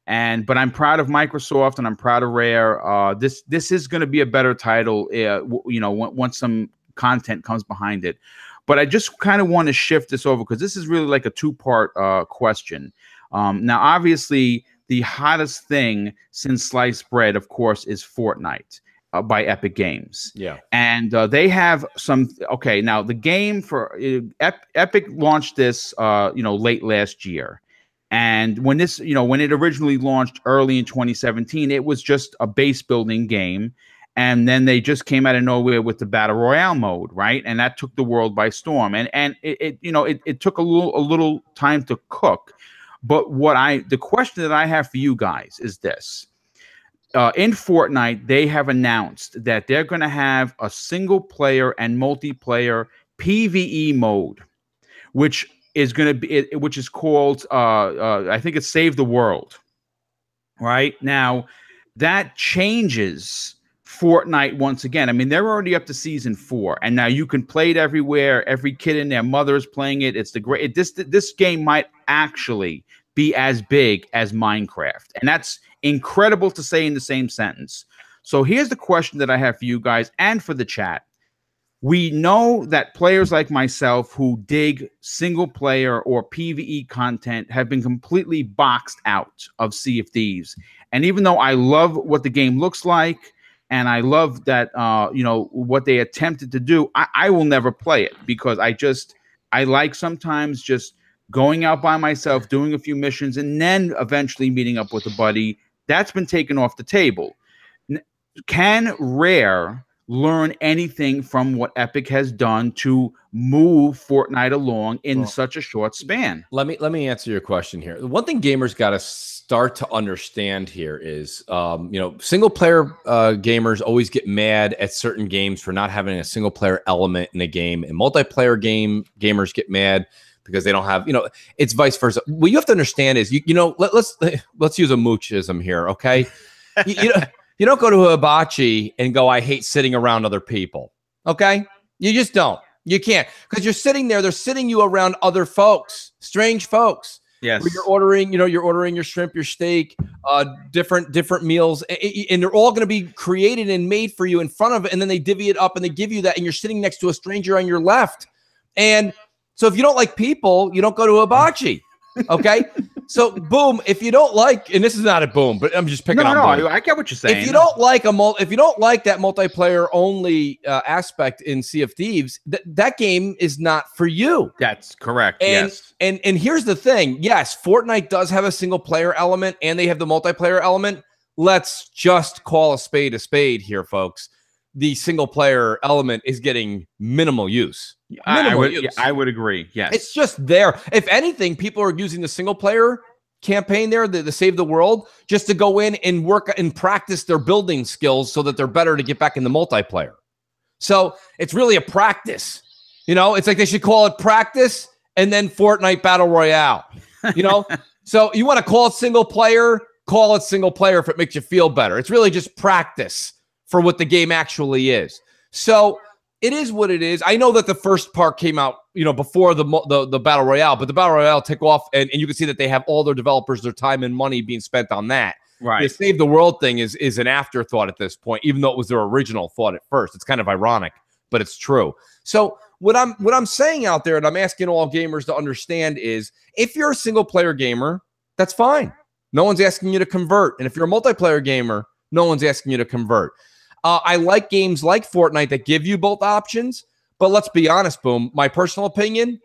But I'm proud of Microsoft and I'm proud of Rare. This is going to be a better title, once some content comes behind it. But I just kind of want to shift this over, because this is really like a two-part question. Now, obviously, the hottest thing since sliced bread, of course, is Fortnite by Epic Games.
Yeah. And
they have some. Okay, now the game for Epic launched this, late last year, And when this, when it originally launched early in 2017, it was just a base building game. And then they just came out of nowhere with the battle royale mode, right? And that took the world by storm. And it took a little time to cook. But the question that I have for you guys is this. In Fortnite, they have announced that they're going to have a single player and multiplayer PvE mode, which is called I think it's Save the World. Right now, that changes Fortnite once again. I mean, they're already up to season 4, and now you can play it everywhere. Every kid and their mother is playing it. It's this game might actually be as big as Minecraft, and that's incredible to say in the same sentence. So here's the question that I have for you guys and for the chat. We know that players like myself who dig single player or PvE content have been completely boxed out of Sea of Thieves. And even though I love what the game looks like, and I love that, what they attempted to do, I will never play it because I like sometimes just going out by myself, doing a few missions, and then eventually meeting up with a buddy. That's been taken off the table. Can Rare learn anything from what Epic has done to move Fortnite along in such a short span?
Let me answer your question here. The one thing gamers got to start to understand here is, single player gamers always get mad at certain games for not having a single player element in a game, and multiplayer gamers get mad because they don't have, it's vice versa. What you have to understand is, let's use a moochism here, okay? You don't go to a hibachi and go, I hate sitting around other people, okay? You just don't. You can't, because you're sitting there. They're sitting you around other folks, strange folks.
Yes.
Where you're ordering your shrimp, your steak, different meals, and they're all going to be created and made for you in front of it, and then they divvy it up and they give you that, and you're sitting next to a stranger on your left. And so if you don't like people, you don't go to a hibachi. Okay. So boom, if you don't like, and this is not a boom, but I'm just picking on Boom.
I get what you're saying.
If you don't like that multiplayer only aspect in Sea of Thieves, that game is not for you.
That's correct.
And,
yes.
And here's the thing. Yes, Fortnite does have a single player element and they have the multiplayer element. Let's just call a spade here, folks. The single player element is getting minimal use.
I would agree. Yes.
It's just there. If anything, people are using the single player campaign there, the Save the World, just to go in and work and practice their building skills so that they're better to get back in the multiplayer. So it's really a practice. It's like they should call it practice and then Fortnite Battle Royale. So you want to call it single player, call it single player if it makes you feel better. It's really just practice for what the game actually is. So it is what it is. I know that the first part came out, before the Battle Royale, but the Battle Royale took off, and you can see that they have all their developers, their time and money being spent on that.
Right.
The Save the World thing is an afterthought at this point, even though it was their original thought at first. It's kind of ironic, but it's true. So what I'm saying out there, and I'm asking all gamers to understand is, if you're a single player gamer, that's fine. No one's asking you to convert. And if you're a multiplayer gamer, no one's asking you to convert. I like games like Fortnite that give you both options, but let's be honest, Boom. My personal opinion,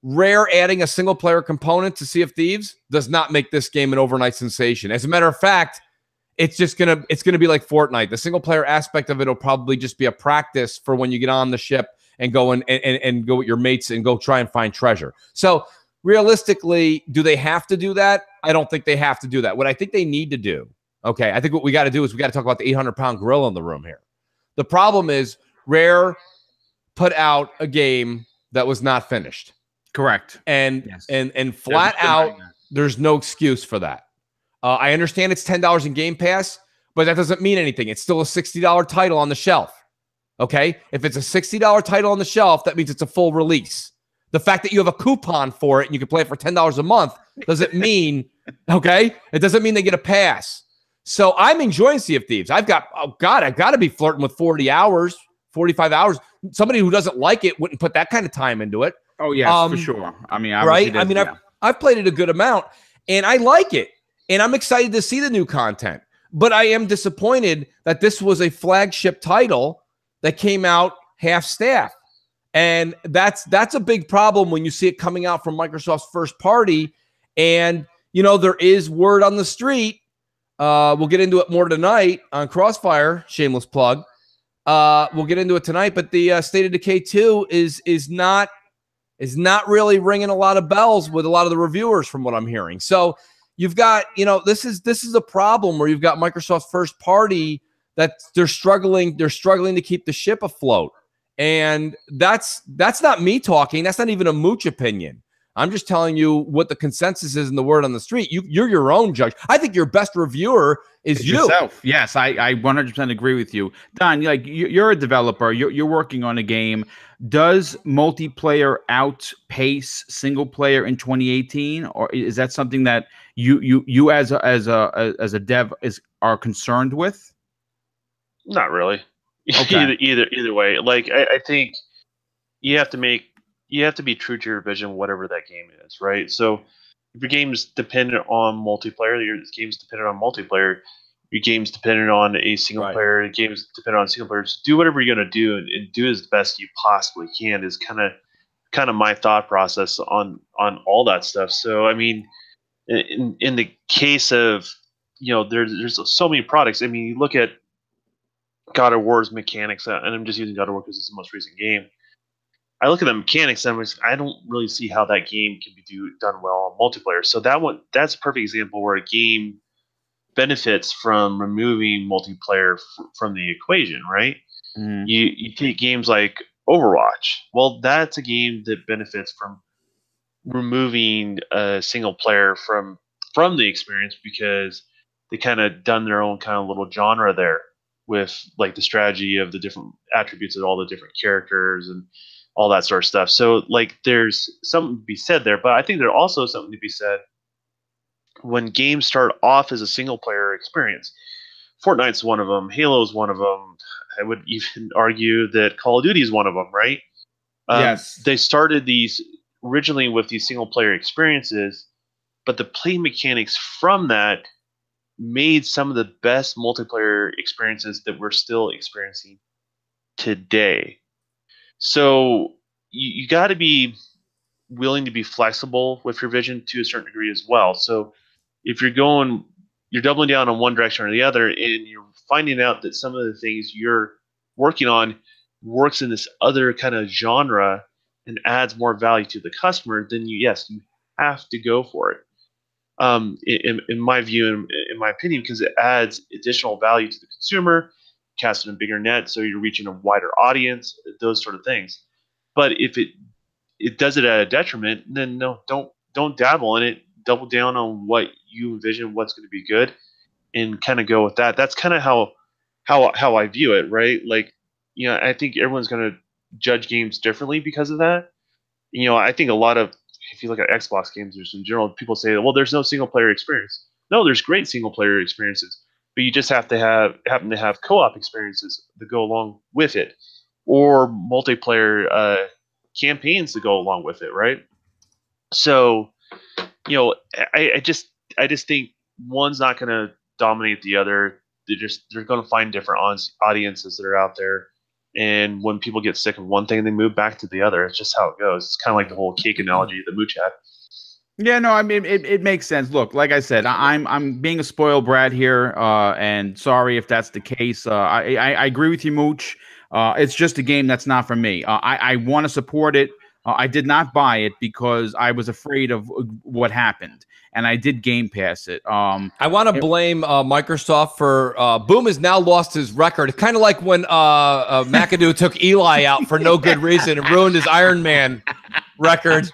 Rare adding a single player component to Sea of Thieves does not make this game an overnight sensation. As a matter of fact, it's gonna be like Fortnite. The single player aspect of it will probably just be a practice for when you get on the ship and go and go with your mates and go try and find treasure. So realistically, do they have to do that? I don't think they have to do that. What I think they need to do, okay, I think what we got to do is we got to talk about the 800-pound gorilla in the room here. The problem is Rare put out a game that was not finished.
Correct.
And flat out, there's no excuse for that. I understand it's $10 in Game Pass, but that doesn't mean anything. It's still a $60 title on the shelf. Okay? If it's a $60 title on the shelf, that means it's a full release. The fact that you have a coupon for it and you can play it for $10 a month doesn't mean, okay? It doesn't mean they get a pass. So I'm enjoying Sea of Thieves. I've got to be flirting with 40 hours, 45 hours. Somebody who doesn't like it wouldn't put that kind of time into it.
Oh, yes, for sure. I mean,
right? I mean, I've played it a good amount, and I like it. And I'm excited to see the new content. But I am disappointed that this was a flagship title that came out half-staffed. And that's a big problem when you see it coming out from Microsoft's first party. And, you know, there is word on the street. We'll get into it more tonight on Crossfire. Shameless plug. We'll get into it tonight, but the State of Decay 2 is not really ringing a lot of bells with a lot of the reviewers from what I'm hearing. So you've got, you know, this is a problem where you've got Microsoft's first party that they're struggling to keep the ship afloat. And that's not me talking. That's not even a Mooch opinion. I'm just telling you what the consensus is in the word on the street. You're your own judge. I think your best reviewer is you.
Yourself. Yes, I 100% agree with you. Don, like you're a developer. You're working on a game. Does multiplayer outpace single player in 2018, or is that something that you as a dev are concerned with?
Not really.
Okay.
Either way. Like I think you have to be true to your vision, whatever that game is, right? So if your game's dependent on multiplayer, your game's dependent on multiplayer, your game's dependent on a single player, your game's dependent on single players. Do whatever you're gonna do and do as best you possibly can is kind of my thought process on all that stuff. So I mean, in the case of, you know, there's so many products. I mean, you look at God of War's mechanics, and I'm just using God of War because it's the most recent game. I look at the mechanics and I don't really see how that game can be done well on multiplayer. So that's a perfect example where a game benefits from removing multiplayer from the equation, right?
Mm-hmm.
You take games like Overwatch. Well, that's a game that benefits from removing a single player from the experience because they kind of done their own kind of little genre there with like the strategy of the different attributes of all the different characters and all that sort of stuff. So like there's something to be said there, but I think there's also something to be said when games start off as a single player experience. Fortnite's one of them. Halo's one of them. I would even argue that Call of Duty is one of them, right?
Yes.
They started these originally with these single player experiences, but the play mechanics from that made some of the best multiplayer experiences that we're still experiencing today. So you got to be willing to be flexible with your vision to a certain degree as well. So if you're doubling down on one direction or the other, and you're finding out that some of the things you're working on works in this other kind of genre and adds more value to the customer, then you have to go for it. In my view, in my opinion, because it adds additional value to the consumer, casting a bigger net, so you're reaching a wider audience, those sort of things. But if it does it at a detriment, then no, don't dabble in it. Double down on what you envision, what's going to be good, and kind of go with that. That's kind of how I view it, right? Like, you know, I think everyone's going to judge games differently because of that. You know, I think a lot of, if you look at Xbox games or in general, people say, well, there's no single player experience. No, there's great single player experiences, but you just happen to have co-op experiences that go along with it, or multiplayer campaigns to go along with it, right? So, you know, I just think one's not going to dominate the other. They're going to find different audiences that are out there. And when people get sick of one thing, they move back to the other. It's just how it goes. It's kind of like the whole cake analogy that Mooch had.
Yeah, no, I mean it makes sense. Look, like I said, I'm being a spoiled brat here, and sorry if that's the case. I agree with you, Mooch. It's just a game that's not for me. I want to support it. I did not buy it because I was afraid of what happened, and I did Game Pass it.
I want to blame Microsoft for Boom has now lost his record. It's kind of like when McAdoo took Eli out for no good reason and ruined his Iron Man record.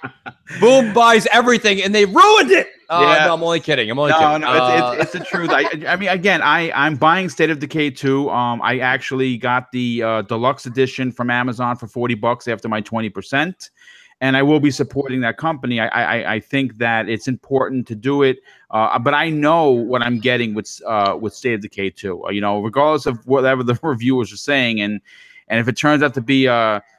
Boom buys everything, and they ruined it.
Yeah.
No, I'm only kidding. No,
it's the truth. I mean, again, I'm buying State of Decay 2. I actually got the deluxe edition from Amazon for $40 after my 20%, and I will be supporting that company. I think that it's important to do it, but I know what I'm getting with State of Decay 2. You know, regardless of whatever the reviewers are saying, and if it turns out to be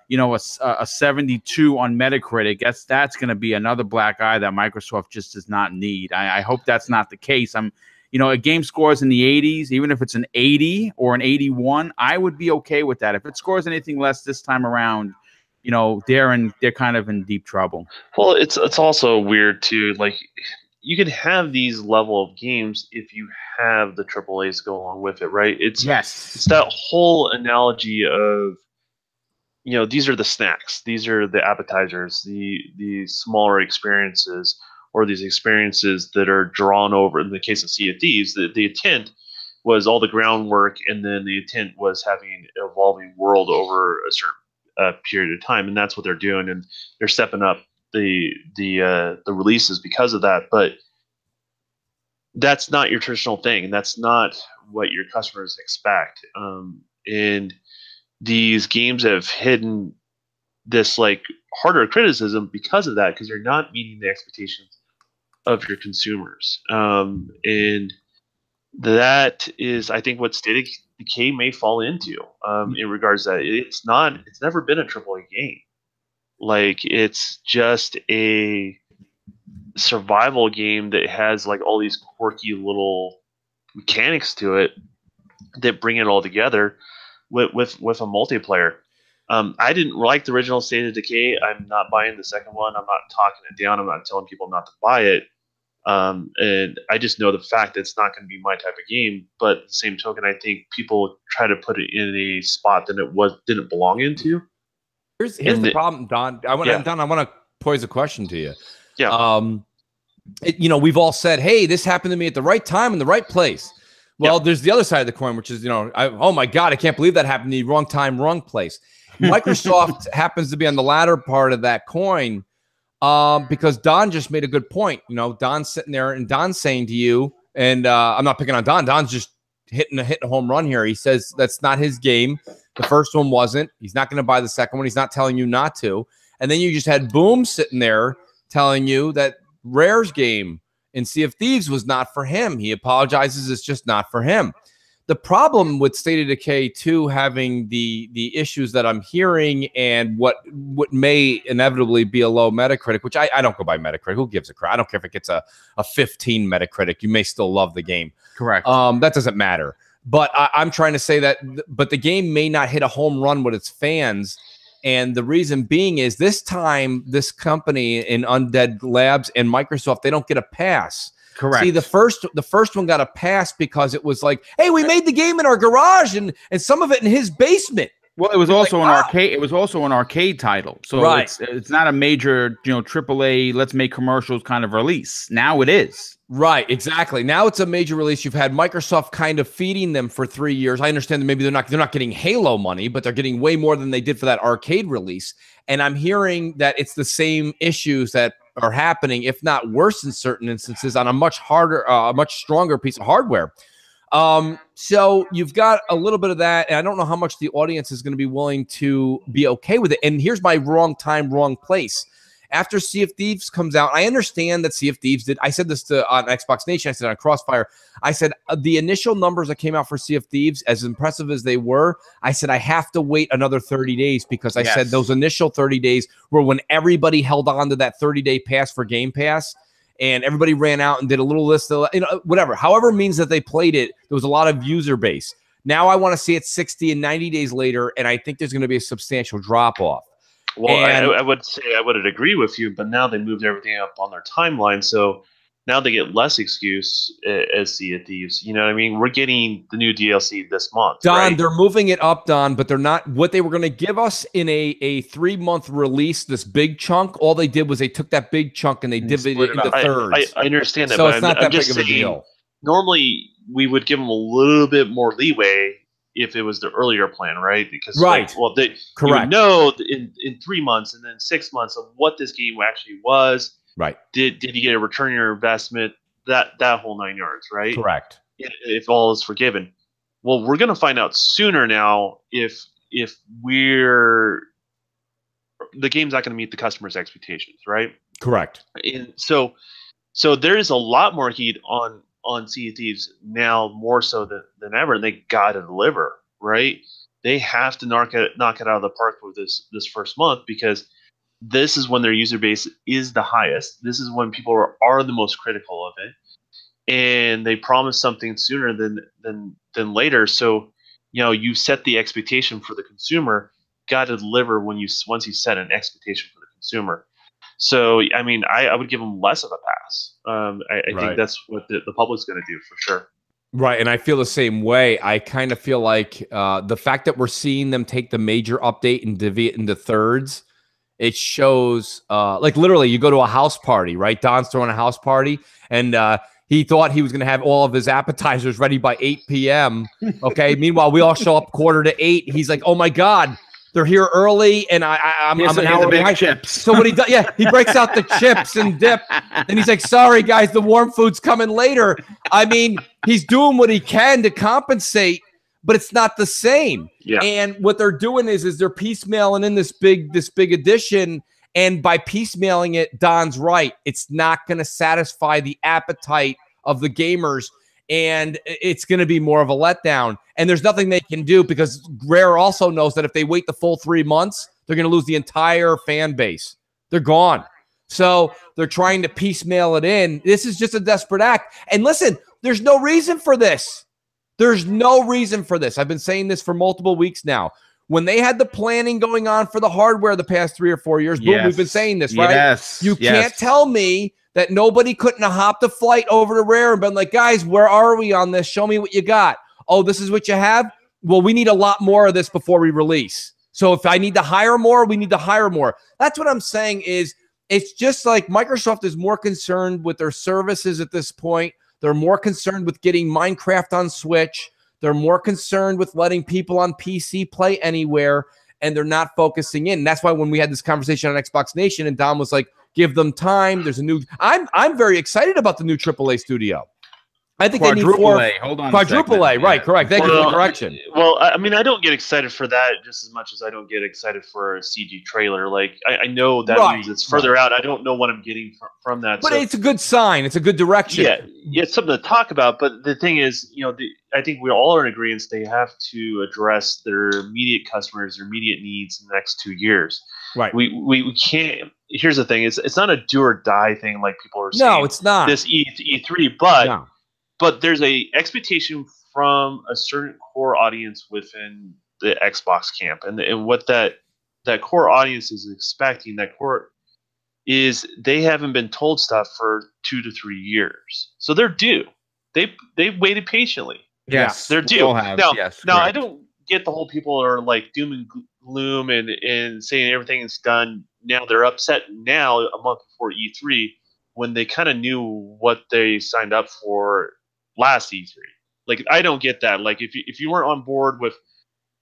you know, a 72 on Metacritic, that's going to be another black eye that Microsoft just does not need. I hope that's not the case. You know, a game scores in the 80s, even if it's an 80 or an 81, I would be okay with that. If it scores anything less this time around, you know, they're kind of in deep trouble.
Well, it's also weird too. Like, you can have these level of games if you have the AAAs go along with it, right? It's that whole analogy of, these are the snacks, these are the appetizers, the smaller experiences, or these experiences that are drawn over. In the case of Sea of Thieves, the intent was all the groundwork, and then the intent was having an evolving world over a certain period of time, and that's what they're doing, and they're stepping up the releases because of that. But that's not your traditional thing, and that's not what your customers expect. And these games have hidden this like harder criticism because of that, because you're not meeting the expectations of your consumers. And that is, I think, what State of Decay may fall into, in regards to that. It's never been a AAA game. Like, it's just a survival game that has like all these quirky little mechanics to it that bring it all together with a multiplayer. I didn't like the original State of Decay. I'm not buying the second one. I'm not talking it down. I'm not telling people not to buy it. And I just know the fact that it's not going to be my type of game. But at the same token, I think people try to put it in a spot that didn't belong into.
Here's the problem, Don. I want to pose a question to you.
Yeah.
We've all said, "Hey, this happened to me at the right time in the right place." Well, there's the other side of the coin, which is, oh my God, I can't believe that happened to me. Wrong time, wrong place. Microsoft happens to be on the latter part of that coin, because Don just made a good point. Don's sitting there, and Don's saying to you, and I'm not picking on Don. Don's just hitting a home run here. He says that's not his game. The first one wasn't. He's not going to buy the second one. He's not telling you not to. And then you just had Boom sitting there telling you that Rare's game in Sea of Thieves was not for him. He apologizes. It's just not for him. The problem with State of Decay 2 having the issues that I'm hearing, and what may inevitably be a low Metacritic, which I don't go by Metacritic. Who gives a crap? I don't care if it gets a 15 Metacritic. You may still love the game.
Correct.
That doesn't matter. But I'm trying to say that, but the game may not hit a home run with its fans. And the reason being is this time, this company in Undead Labs and Microsoft, they don't get a pass.
Correct.
See, the first one got a pass because it was like, hey, we made the game in our garage and some of it in his basement.
Well, it was also an arcade. It was also an arcade title, so it's not a major, AAA. Let's make commercials kind of release. Now it is.
Right, exactly. Now it's a major release. You've had Microsoft kind of feeding them for 3 years. I understand that maybe they're not getting Halo money, but they're getting way more than they did for that arcade release. And I'm hearing that it's the same issues that are happening, if not worse in certain instances, on a much harder, much stronger piece of hardware. So you've got a little bit of that, and I don't know how much the audience is going to be willing to be okay with it. And here's my wrong time, wrong place. After Sea of Thieves comes out, I understand that Sea of Thieves did. I said this on Xbox Nation. I said on Crossfire. I said the initial numbers that came out for Sea of Thieves, as impressive as they were, I said I have to wait another 30 days because I said those initial 30 days were when everybody held on to that 30-day pass for Game Pass. And everybody ran out and did a little list of, whatever, however means that they played it, there was a lot of user base. Now I want to see it 60 and 90 days later, and I think there's going to be a substantial drop-off.
Well, I would say I would agree with you, but now they moved everything up on their timeline, so now they get less excuse as Sea of Thieves. You know what I mean? We're getting the new DLC this month.
Don,
right?
They're moving it up, Don, but they're not. What they were going to give us in a 3-month release, this big chunk, all they did was they took that big chunk and they divided it into thirds.
I understand that,
so
but
it's not that big of a
saying,
deal.
Normally, we would give them a little bit more leeway if it was the earlier plan, right? Because you would know in 3 months and then 6 months of what this game actually was.
Right.
Did you get a return on your investment? That whole 9 yards, right?
Correct.
If all is forgiven. Well, we're going to find out sooner now if the game's not going to meet the customer's expectations, right?
Correct.
And so there is a lot more heat on Sea of Thieves now, more so than ever, and they got to deliver, right? They have to knock it out of the park with this first month, because this is when their user base is the highest. This is when people are the most critical of it, and they promise something sooner than later. So, you set the expectation for the consumer. Got to deliver once you set an expectation for the consumer. So, I mean, I would give them less of a pass. I think that's what the public's going to do for sure.
Right, and I feel the same way. I kind of feel like the fact that we're seeing them take the major update and divvy it into thirds, it shows, like literally, you go to a house party, right? Don's throwing a house party, and he thought he was going to have all of his appetizers ready by 8 p.m. Okay, meanwhile, we all show up 7:45. He's like, "Oh my God, they're here early, and I'm an hour behind."
Chips.
So what he does, he breaks out the chips and dip, and he's like, "Sorry guys, the warm food's coming later." I mean, he's doing what he can to compensate, but it's not the same.
Yeah.
And what they're doing is they're piecemealing in this big addition, and by piecemealing it, Don's right. It's not going to satisfy the appetite of the gamers, and it's going to be more of a letdown. And there's nothing they can do because Rare also knows that if they wait the full 3 months, they're going to lose the entire fan base. They're gone. So they're trying to piecemeal it in. This is just a desperate act. And listen, there's no reason for this. There's no reason for this. I've been saying this for multiple weeks now. When they had the planning going on for the hardware the past 3 or 4 years, boom, we've been saying this, right?
Yes.
You can't tell me that nobody couldn't have hopped a flight over to Rare and been like, guys, where are we on this? Show me what you got. Oh, this is what you have? Well, we need a lot more of this before we release. So if I need to hire more, we need to hire more. That's what I'm saying is it's just like Microsoft is more concerned with their services at this point. They're more concerned with getting Minecraft on Switch. They're more concerned with letting people on PC play anywhere, and they're not focusing in. And that's why when we had this conversation on Xbox Nation and Dom was like, give them time. There's a new – I'm very excited about the new AAA studio. I think they need quadruple A, right? Correct. Thank you for the correction.
Well, I mean, I don't get excited for that just as much as I don't get excited for a CG trailer. Like, I know that means it's further out. I don't know what I'm getting from that.
But it's a good sign. It's a good direction.
Yeah, it's something to talk about. But the thing is, I think we all are in agreement they have to address their immediate customers, their immediate needs in the next 2 years.
Right.
We can't. Here's the thing: it's not a do or die thing like people are saying.
No, it's not.
This E3, but there's a expectation from a certain core audience within the Xbox camp, and what that core audience is expecting. That core is they haven't been told stuff for 2 to 3 years, so they're due. They've waited patiently.
Yes,
they're due. Now,
yes,
I don't get the whole people are like doom and gloom and saying everything is done. Now they're upset now a month before E3 when they kind of knew what they signed up for last E3. Like, I don't get that. Like, if you weren't on board with,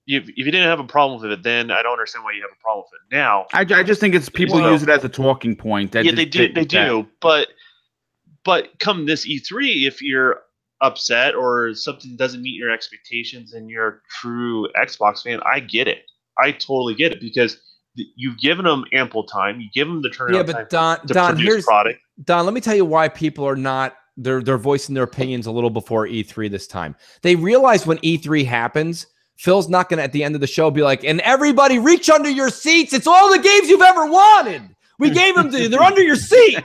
if you didn't have a problem with it then, I don't understand why you have a problem with it now.
I just think it's people use it as a talking point.
They do. But come this E3, if you're upset or something doesn't meet your expectations and you're a true Xbox fan, I get it. I totally get it because you've given them ample time. You give them the turnaround time to produce product.
Don, let me tell you why people are not. They're voicing their opinions a little before E3 this time. They realize when E3 happens, Phil's not going to, at the end of the show, be like, and everybody reach under your seats. It's all the games you've ever wanted. We gave them to you. They're under your seat.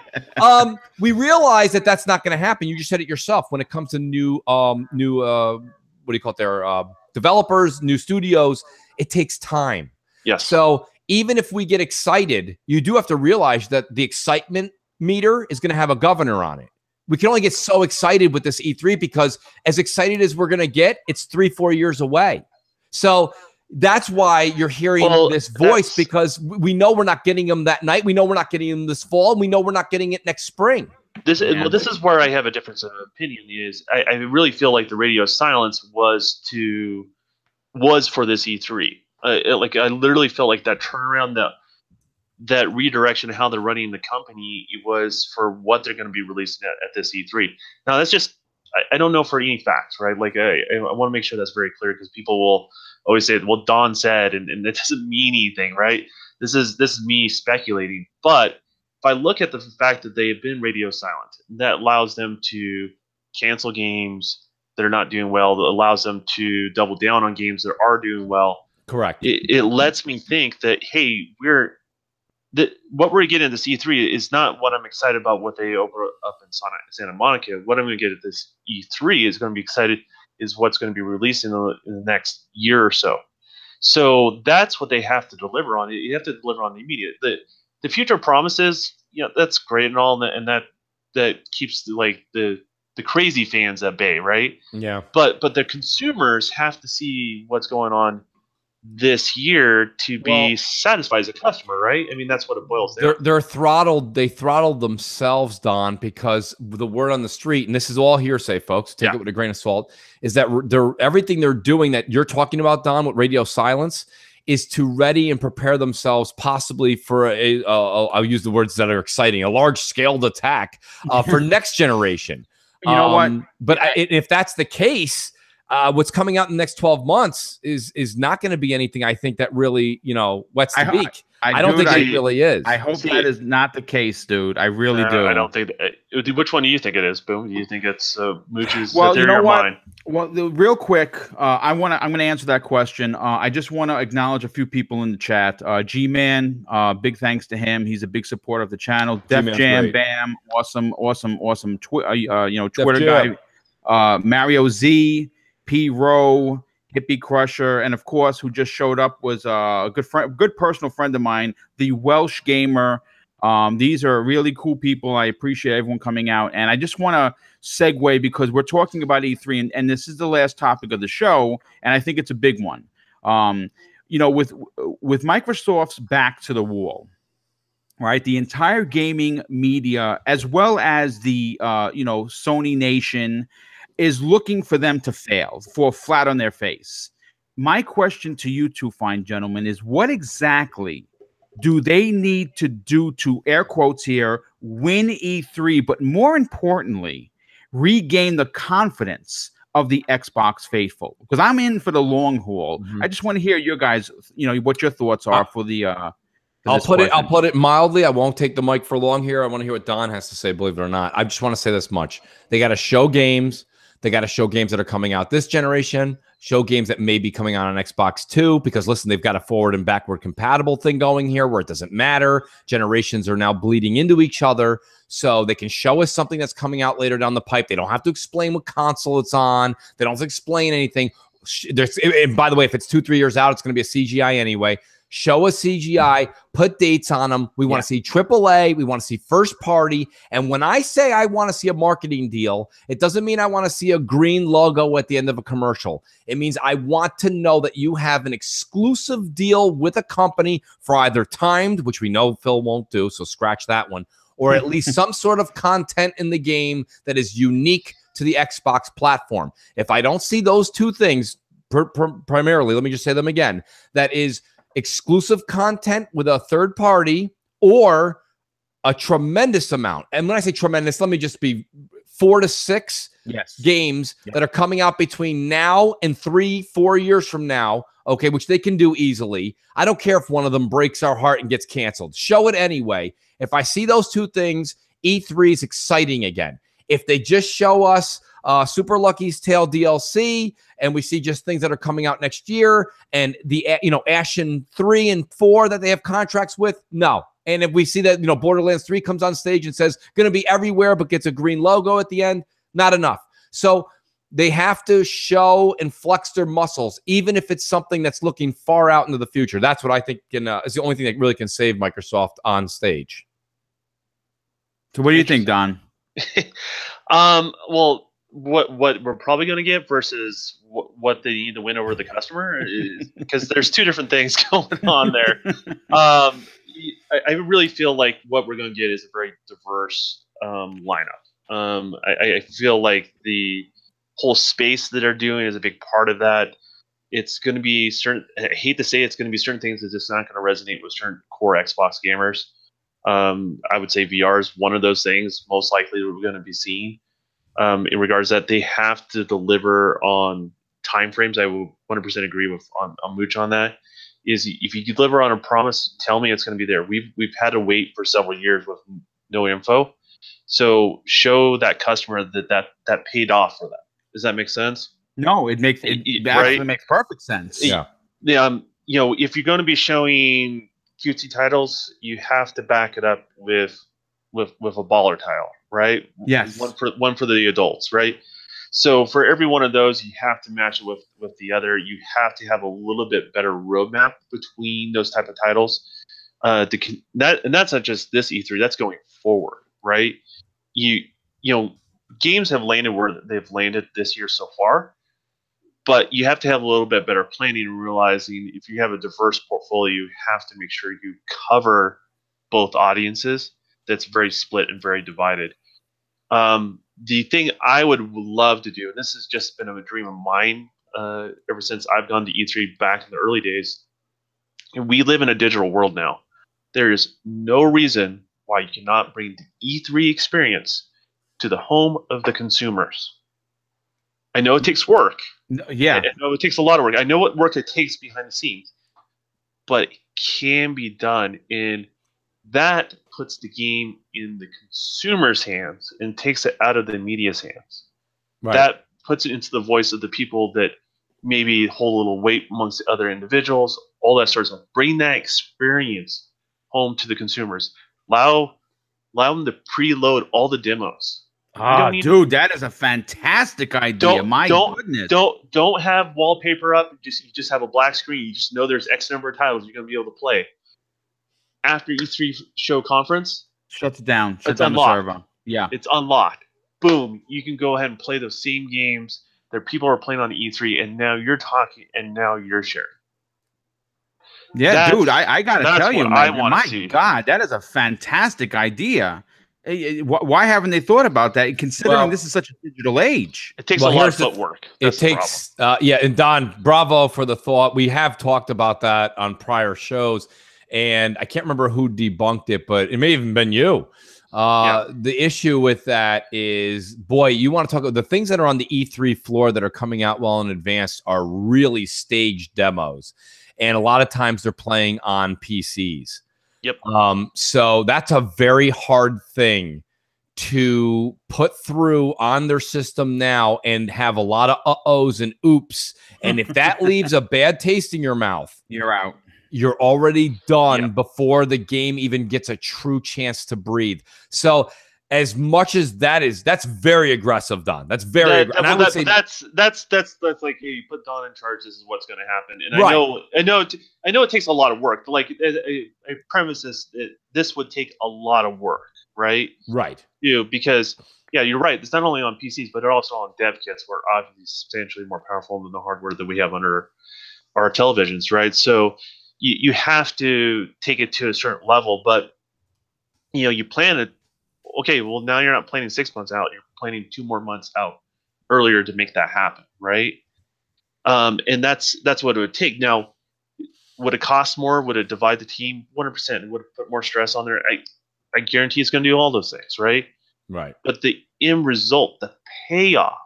We realize that that's not going to happen. You just said it yourself. When it comes to new what do you call it there? Developers, new studios, it takes time.
Yes.
So even if we get excited, you do have to realize that the excitement meter is going to have a governor on it. We can only get so excited with this E3 because as excited as we're going to get, it's 3-4 years away. So that's why you're hearing this voice, because we know we're not getting them that night. We know we're not getting them this fall. And we know we're not getting it next spring.
This is where I have a difference of opinion. Is I really feel like the radio silence was for this E3. I literally felt like that turnaround, that redirection of how they're running the company, it was for what they're going to be releasing at this E3. Now, that's just, I don't know for any facts, right? Like, I want to make sure that's very clear because people will always say, well, Don said, and that doesn't mean anything, right? This is me speculating. But if I look at the fact that they have been radio silent, that allows them to cancel games that are not doing well, that allows them to double down on games that are doing well.
Correct.
It lets me think that, hey, what we're getting at this E3 is not what I'm excited about what they open up in Santa Monica. What I'm going to get at this E3 is going to be excited is what's going to be released in the next year or so. So that's what they have to deliver on. You have to deliver on the immediate. The future promises, that's great and all, and that that keeps like the crazy fans at bay, right?
Yeah.
But the consumers have to see what's going on this year to be satisfied as a customer, right? I mean, that's what it boils down.
They're throttled. They throttled themselves, Don, because the word on the street, and this is all hearsay, folks. Take it with a grain of salt. Is that everything they're doing that you're talking about, Don, with radio silence, is to ready and prepare themselves possibly for I'll use the words that are exciting, a large scaled attack for next generation.
You know what?
But if that's the case, what's coming out in the next 12 months is not going to be anything, I think, that really, wets the beak. I don't think it really is.
I hope that is not the case, dude. I really do.
I don't think. Which one do you think it is, Boom? Do you think it's Mooch's?
Well, you know what? Well, real quick, I'm gonna answer that question. I just want to acknowledge a few people in the chat. G-Man, big thanks to him. He's a big supporter of the channel. Def Jam, great. Bam, awesome. Twitter guy. Mario Z, P. Rowe, Hippie Crusher, and of course, who just showed up was a good personal friend of mine, the Welsh Gamer. These are really cool people. I appreciate everyone coming out, and I just want to segue because we're talking about E3, and this is the last topic of the show, and I think it's a big one. With Microsoft's back to the wall, right? The entire gaming media, as well as the Sony Nation, is looking for them to fall flat on their face. My question to you two fine gentlemen is, what exactly do they need to do to, air quotes here, win E3, but more importantly, regain the confidence of the Xbox faithful? Because I'm in for the long haul. I just want to hear your guys, what your thoughts are for the
I'll put it mildly. I won't take the mic for long here. I want to hear what Don has to say, believe it or not. I just want to say this much. They got to show games. They got to show games that are coming out this generation, show games that may be coming out on Xbox 2, because, listen, they've got a forward and backward compatible thing going here where it doesn't matter. Generations are now bleeding into each other, so they can show us something that's coming out later down the pipe. They don't have to explain what console it's on. They don't have to explain anything. And by the way, if it's 2-3 years out, it's going to be a CGI anyway. Show us CGI, put dates on them. We want to see AAA. We want to see first party. And when I say I want to see a marketing deal, it doesn't mean I want to see a green logo at the end of a commercial. It means I want to know that you have an exclusive deal with a company for either timed, which we know Phil won't do, so scratch that one, or at least some sort of content in the game that is unique to the Xbox platform. If I don't see those two things, primarily, let me just say them again, that is exclusive content with a third party or a tremendous amount. And when I say tremendous, let me just be 4 to 6 games that are coming out between now and 3-4 years from now, okay, which they can do easily. I don't care if one of them breaks our heart and gets canceled. Show it anyway. If I see those two things, E3 is exciting again. If they just show us Super Lucky's Tale DLC, and we see just things that are coming out next year, and the Ashen 3 and 4 that they have contracts with, no. And if we see that Borderlands 3 comes on stage and says going to be everywhere but gets a green logo at the end, not enough. So they have to show and flex their muscles, even if it's something that's looking far out into the future. That's what I think is the only thing that really can save Microsoft on stage.
So what do you think, Don?
Well, what we're probably going to get versus what they need to win over the customer, is because there's two different things going on there. I really feel like what we're going to get is a very diverse lineup. I feel like the whole space that they're doing is a big part of that. It's going to be certain. I hate to say it's going to be certain things that just not going to resonate with certain core Xbox gamers. I would say VR is one of those things most likely we're going to be seeing. In regards that they have to deliver on timeframes. I will 100% agree with on Mooch on that. Is if you deliver on a promise, tell me it's going to be there. We've had to wait for several years with no info, so show that customer that paid off for that. Does that make sense?
No, it makes actually makes perfect sense.
Yeah. If you're going to be showing cutesy titles, you have to back it up with a baller title, right?
Yes.
One for the adults, right? So for every one of those, you have to match it with the other. You have to have a little bit better roadmap between those type of titles. And that's not just this E3. That's going forward, right? you know, games have landed where they've landed this year so far, but you have to have a little bit better planning and realizing if you have a diverse portfolio, you have to make sure you cover both audiences. That's very split and very divided. The thing I would love to do, and this has just been a dream of mine ever since I've gone to E3 back in the early days, and we live in a digital world now. There is no reason why you cannot bring the E3 experience to the home of the consumers. I know it takes work.
Yeah.
I know it takes a lot of work. I know what work it takes behind the scenes, but it can be done. And that puts the game in the consumer's hands and takes it out of the media's hands.
Right.
That puts it into the voice of the people that maybe hold a little weight amongst the other individuals, all that sort of stuff. Bring that experience home to the consumers. Allow them to preload all the demos.
Dude, that is a fantastic idea. Goodness.
Don't have wallpaper up. You just have a black screen. You just know there's X number of titles you're going to be able to play. After E3 show conference,
shuts it down.
Shut down the server.
Yeah.
It's unlocked. Boom. You can go ahead and play those same games that people are playing on E3, and now you're talking, and now you're sharing.
Yeah, dude, I got to tell you, my God, that is a fantastic idea. Why haven't they thought about that? Considering this is such a digital age,
it takes a lot of footwork.
It takes, and Don, bravo for the thought. We have talked about that on prior shows, and I can't remember who debunked it, but it may have even been you. The issue with that is, boy, you want to talk about the things that are on the E3 floor that are coming out well in advance are really staged demos, and a lot of times they're playing on PCs.
Yep.
So that's a very hard thing to put through on their system now and have a lot of uh-ohs and oops. And if that leaves a bad taste in your mouth,
you're out.
You're already done before the game even gets a true chance to breathe. So as much as that's very aggressive, Don. That's very aggressive.
That's like, hey, you put Don in charge. This is what's going to happen. And I know it takes a lot of work. But like a premise is that this would take a lot of work, right?
Right.
Because you're right. It's not only on PCs, but also on dev kits, where obviously substantially more powerful than the hardware that we have under our televisions, right? So you have to take it to a certain level, but you plan it. Okay, well, now you're not planning 6 months out. You're planning 2 more months out earlier to make that happen, right? And that's what it would take. Now, would it cost more? Would it divide the team? 100%. Would it put more stress on there? I guarantee it's going to do all those things, right?
Right.
But the end result, the payoff,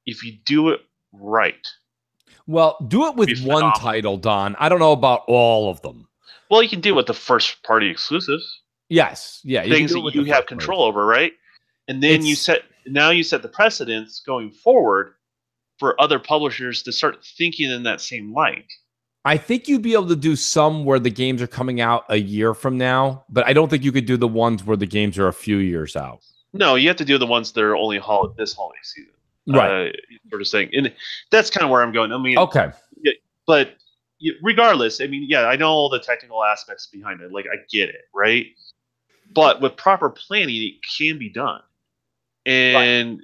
if you do it right.
Well, do it with one title, Don. I don't know about all of them. Well,
you can do it with the first-party exclusives.
Yes, yeah,
things that you have control over, right? And then you set the precedence going forward for other publishers to start thinking in that same light.
I think you'd be able to do some where the games are coming out a year from now, but I don't think you could do the ones where the games are a few years out.
No, you have to do the ones that are only this holiday season,
right?
Sort of thing, and that's kind of where I'm going. I mean,
okay,
but regardless, I mean, I know all the technical aspects behind it. Like, I get it, right? But with proper planning, it can be done. And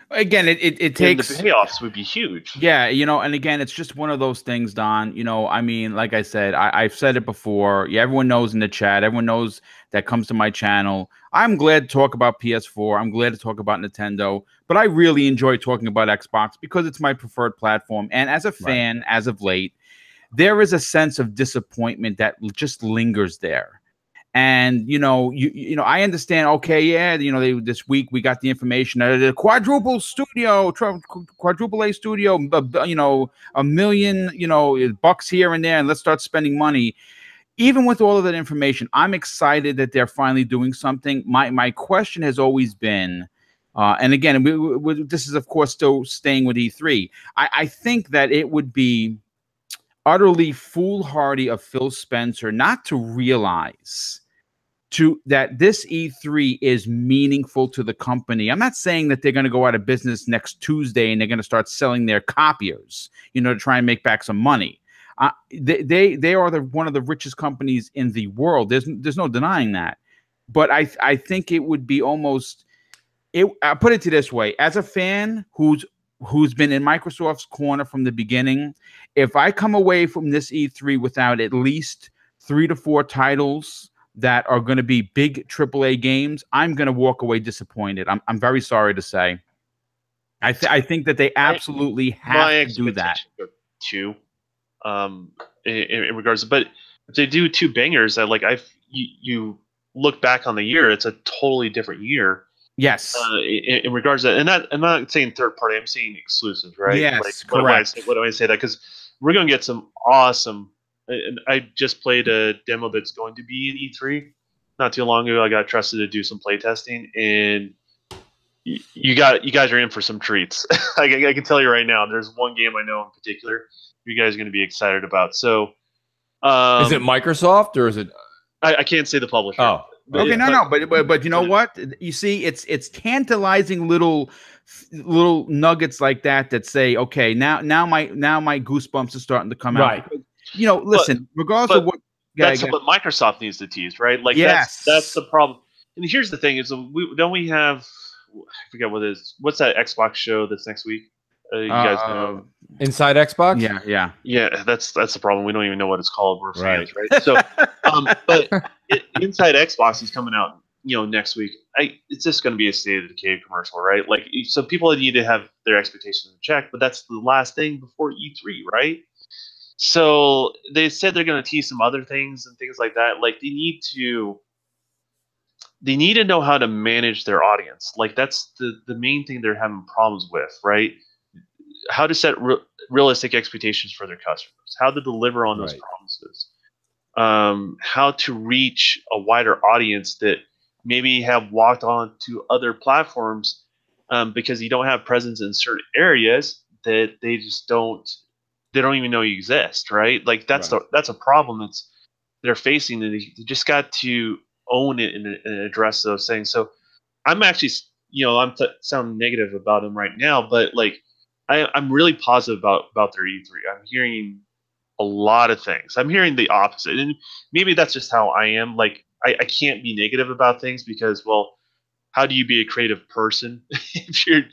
again, it takes
the payoffs would be huge.
Yeah, and again, it's just one of those things, Don. I mean, like I said, I've said it before. Yeah, everyone knows in the chat. Everyone knows that comes to my channel. I'm glad to talk about PS4. I'm glad to talk about Nintendo. But I really enjoy talking about Xbox because it's my preferred platform. And as a fan, as of late, there is a sense of disappointment that just lingers there. And I understand. Okay, this week we got the information that the quadruple A studio, $1 million, bucks here and there, and let's start spending money. Even with all of that information, I'm excited that they're finally doing something. My question has always been, and again, this is of course still staying with E3. I think that it would be utterly foolhardy of Phil Spencer not to realize that this E3 is meaningful to the company. I'm not saying that they're going to go out of business next Tuesday and they're going to start selling their copiers, to try and make back some money. They are one of the richest companies in the world. There's no denying that. But I think it would be almost I put it to this way: as a fan who's been in Microsoft's corner from the beginning, if I come away from this E3 without at least 3 to 4 titles that are going to be big AAA games, I'm going to walk away disappointed. I'm very sorry to say. I think that they absolutely have to do that.
Too, in regards, but if they do 2 bangers, that like you look back on the year, it's a totally different year.
Yes.
In regards to that, and that, I'm not saying third party, I'm saying exclusives, right?
Yes,
like,
correct.
What do I say that? Because we're going to get some awesome. And I just played a demo that's going to be in E3 not too long ago. I got trusted to do some playtesting, and you guys are in for some treats. I can tell you right now. There's one game I know in particular you guys are going to be excited about. So,
is it Microsoft or is it?
I can't say the publisher.
Oh,
okay, but you know what? You see, it's tantalizing little nuggets like that say, okay, now my goosebumps are starting to come out.
Right.
Because, you know, listen, regardless of what.
That's what Microsoft needs to tease, right? Like,
yes.
that's the problem. And here's the thing: is we have, I forget what it is. What's that Xbox show that's next week? You guys know
Inside Xbox.
Yeah. That's the problem. We don't even know what it's called. We're fans, right? So, but Inside Xbox is coming out, next week. It's just going to be a State of Decay commercial, right? Like, so people need to have their expectations in check. But that's the last thing before E3, right? So they said they're going to tease some other things and things like that. Like, they need to know how to manage their audience. Like, that's the main thing they're having problems with, right? How to set realistic expectations for their customers, how to deliver on those promises, how to reach a wider audience that maybe have walked on to other platforms because you don't have presence in certain areas that they just don't even know you exist, right? Like, that's a problem they're facing, and they just got to own it and address those things. So I'm actually, I'm sounding negative about them right now, but like, I'm really positive about their E3. I'm hearing a lot of things. I'm hearing the opposite, and maybe that's just how I am. Like, I can't be negative about things because, well, how do you be a creative person if you're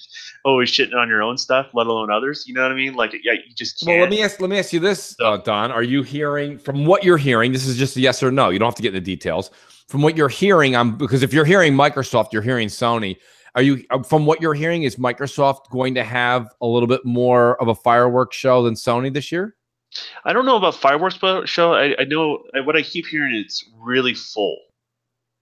always shitting on your own stuff, let alone others? You know what I mean? Like, yeah, you just can't.
Well, let me ask you this, Don. Are you hearing, from what you're hearing, this is just a yes or no, you don't have to get into details. From what you're hearing, because if you're hearing Microsoft, you're hearing Sony. From what you're hearing, is Microsoft going to have a little bit more of a fireworks show than Sony this year?
I don't know about fireworks show. I know what I keep hearing, it's really full.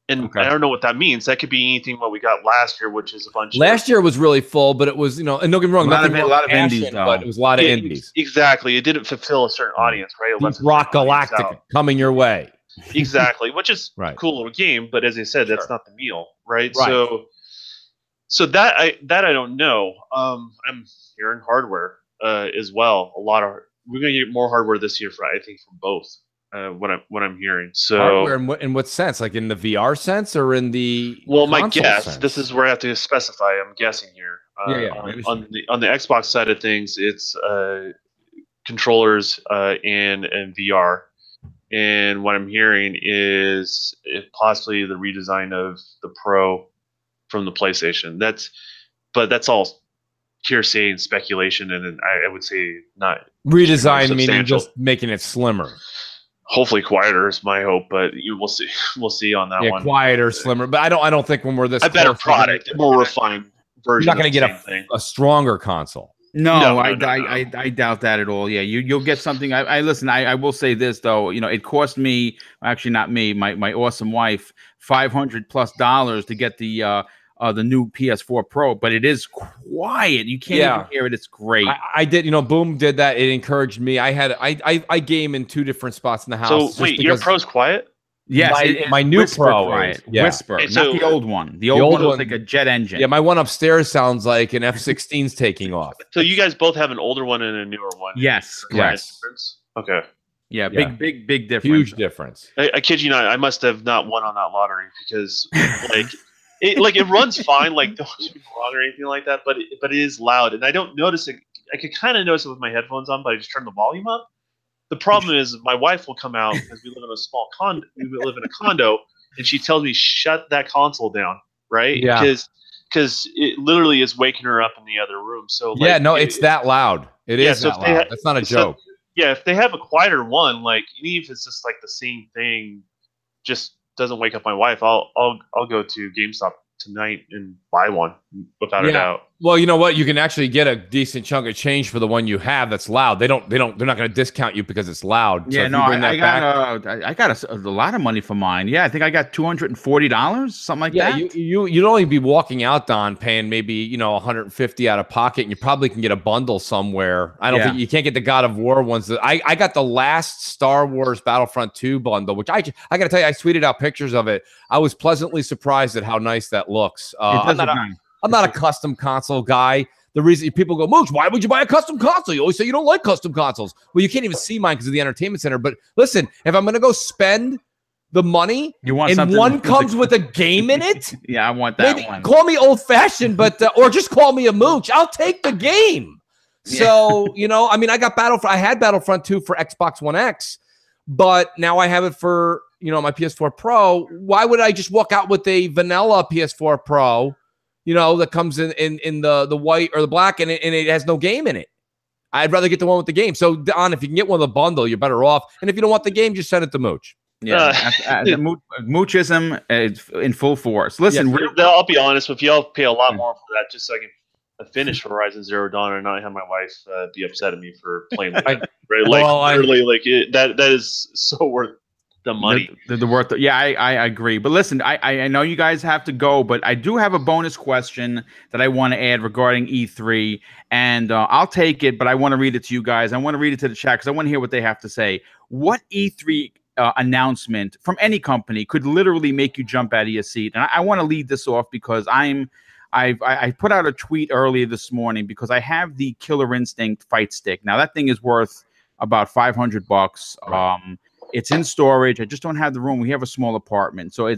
And I don't know what that means. That could be anything what we got last year, which is a bunch.
Last year was really full, but it was, and don't get me wrong,
a lot of indies,
but it was a lot of indies.
Exactly. It didn't fulfill a certain audience, right?
Deep Rock Galactica coming your way.
Exactly, which is a cool little game, but as I said, that's not the meal, right? So that I don't know. I'm hearing hardware as well. We're going to get more hardware this year, I think, from both. What I'm hearing. So
hardware in what sense? Like in the VR sense or in the
my guess sense? This is where I have to specify. I'm guessing here. On the Xbox side of things, it's controllers and VR. And what I'm hearing is possibly the redesign of the Pro from the PlayStation. That's all hearsay and speculation, and I would say not
redesign, meaning just making it slimmer.
Hopefully quieter is my hope, but we'll see. We'll see on that one.
Quieter, slimmer. But I don't think when we're this,
a better product, a more refined version.
You're not going to get a stronger console.
No, I doubt that at all. Yeah, you'll get something. I listen. I will say this though. It cost me, actually not me, my awesome wife, $500+ to get the new PS4 Pro, but it is quiet. You can't even hear it. It's great.
I did, Boom did that. It encouraged me. I game in 2 different spots in the house.
So wait, your Pro's quiet?
Yes,
my new Pro
quiet. Whisper, not the old one. The old one was like a jet engine.
Yeah, my one upstairs sounds like an F-16's taking off.
So you guys both have an older one and a newer one.
Yes, correct.
Okay.
Yeah, big difference.
Huge difference.
I kid you not. I must have not won on that lottery because it runs fine. Like, don't get me wrong or anything like that. But it is loud, and I don't notice it. I could kind of notice it with my headphones on, but I just turn the volume up. The problem is my wife will come out because we live in a small condo. We live in a condo, and she tells me shut that console down, right?
Yeah.
Because because it literally is waking her up in the other room. So like,
yeah, no, it's that loud. It is
so
that loud. That's not a joke.
Yeah, if they have a quieter one, like even if it's just like the same thing, just doesn't wake up my wife, I'll go to GameStop tonight and buy one without a doubt.
Well, you know what? You can actually get a decent chunk of change for the one you have that's loud. They're not going to discount you because it's loud.
Yeah,
so
no, I got a lot of money for mine. Yeah, I think I got $240, something like that.
Yeah, you'd only be walking out, Don, paying maybe $150 out of pocket, and you probably can get a bundle somewhere. I don't think you can't get the God of War ones. I got the last Star Wars Battlefront 2 bundle, which I got to tell you, I tweeted out pictures of it. I was pleasantly surprised at how nice that looks. I'm not a custom console guy. The reason people go, Mooch, why would you buy a custom console? You always say you don't like custom consoles. Well, you can't even see mine because of the entertainment center. But listen, if I'm going to go spend the money and one comes with a game in it,
yeah, I want that one.
Call me old fashioned, but or just call me a Mooch. I'll take the game. So I got I had Battlefront 2 for Xbox One X, but now I have it for my PS4 Pro. Why would I just walk out with a vanilla PS4 Pro? That comes in the white or the black, and it has no game in it. I'd rather get the one with the game. So, Don, if you can get one of the bundle, you're better off. And if you don't want the game, just send it to Mooch.
Yeah, Moochism is in full force. Listen,
I'll be honest with you. I'll pay a lot more for that just so I can finish Horizon Zero Dawn and not have my wife be upset at me for playing with it. Right? That is so worth the money.
The worth. Yeah, I agree. But listen, I know you guys have to go, but I do have a bonus question that I want to add regarding E3, and I'll take it, but I want to read it to you guys. I want to read it to the chat because I want to hear what they have to say. What E3 announcement from any company could literally make you jump out of your seat? And I want to lead this off because I put out a tweet earlier this morning because I have the Killer Instinct fight stick. Now that thing is worth about $500. It's in storage. I just don't have the room. We have a small apartment, so I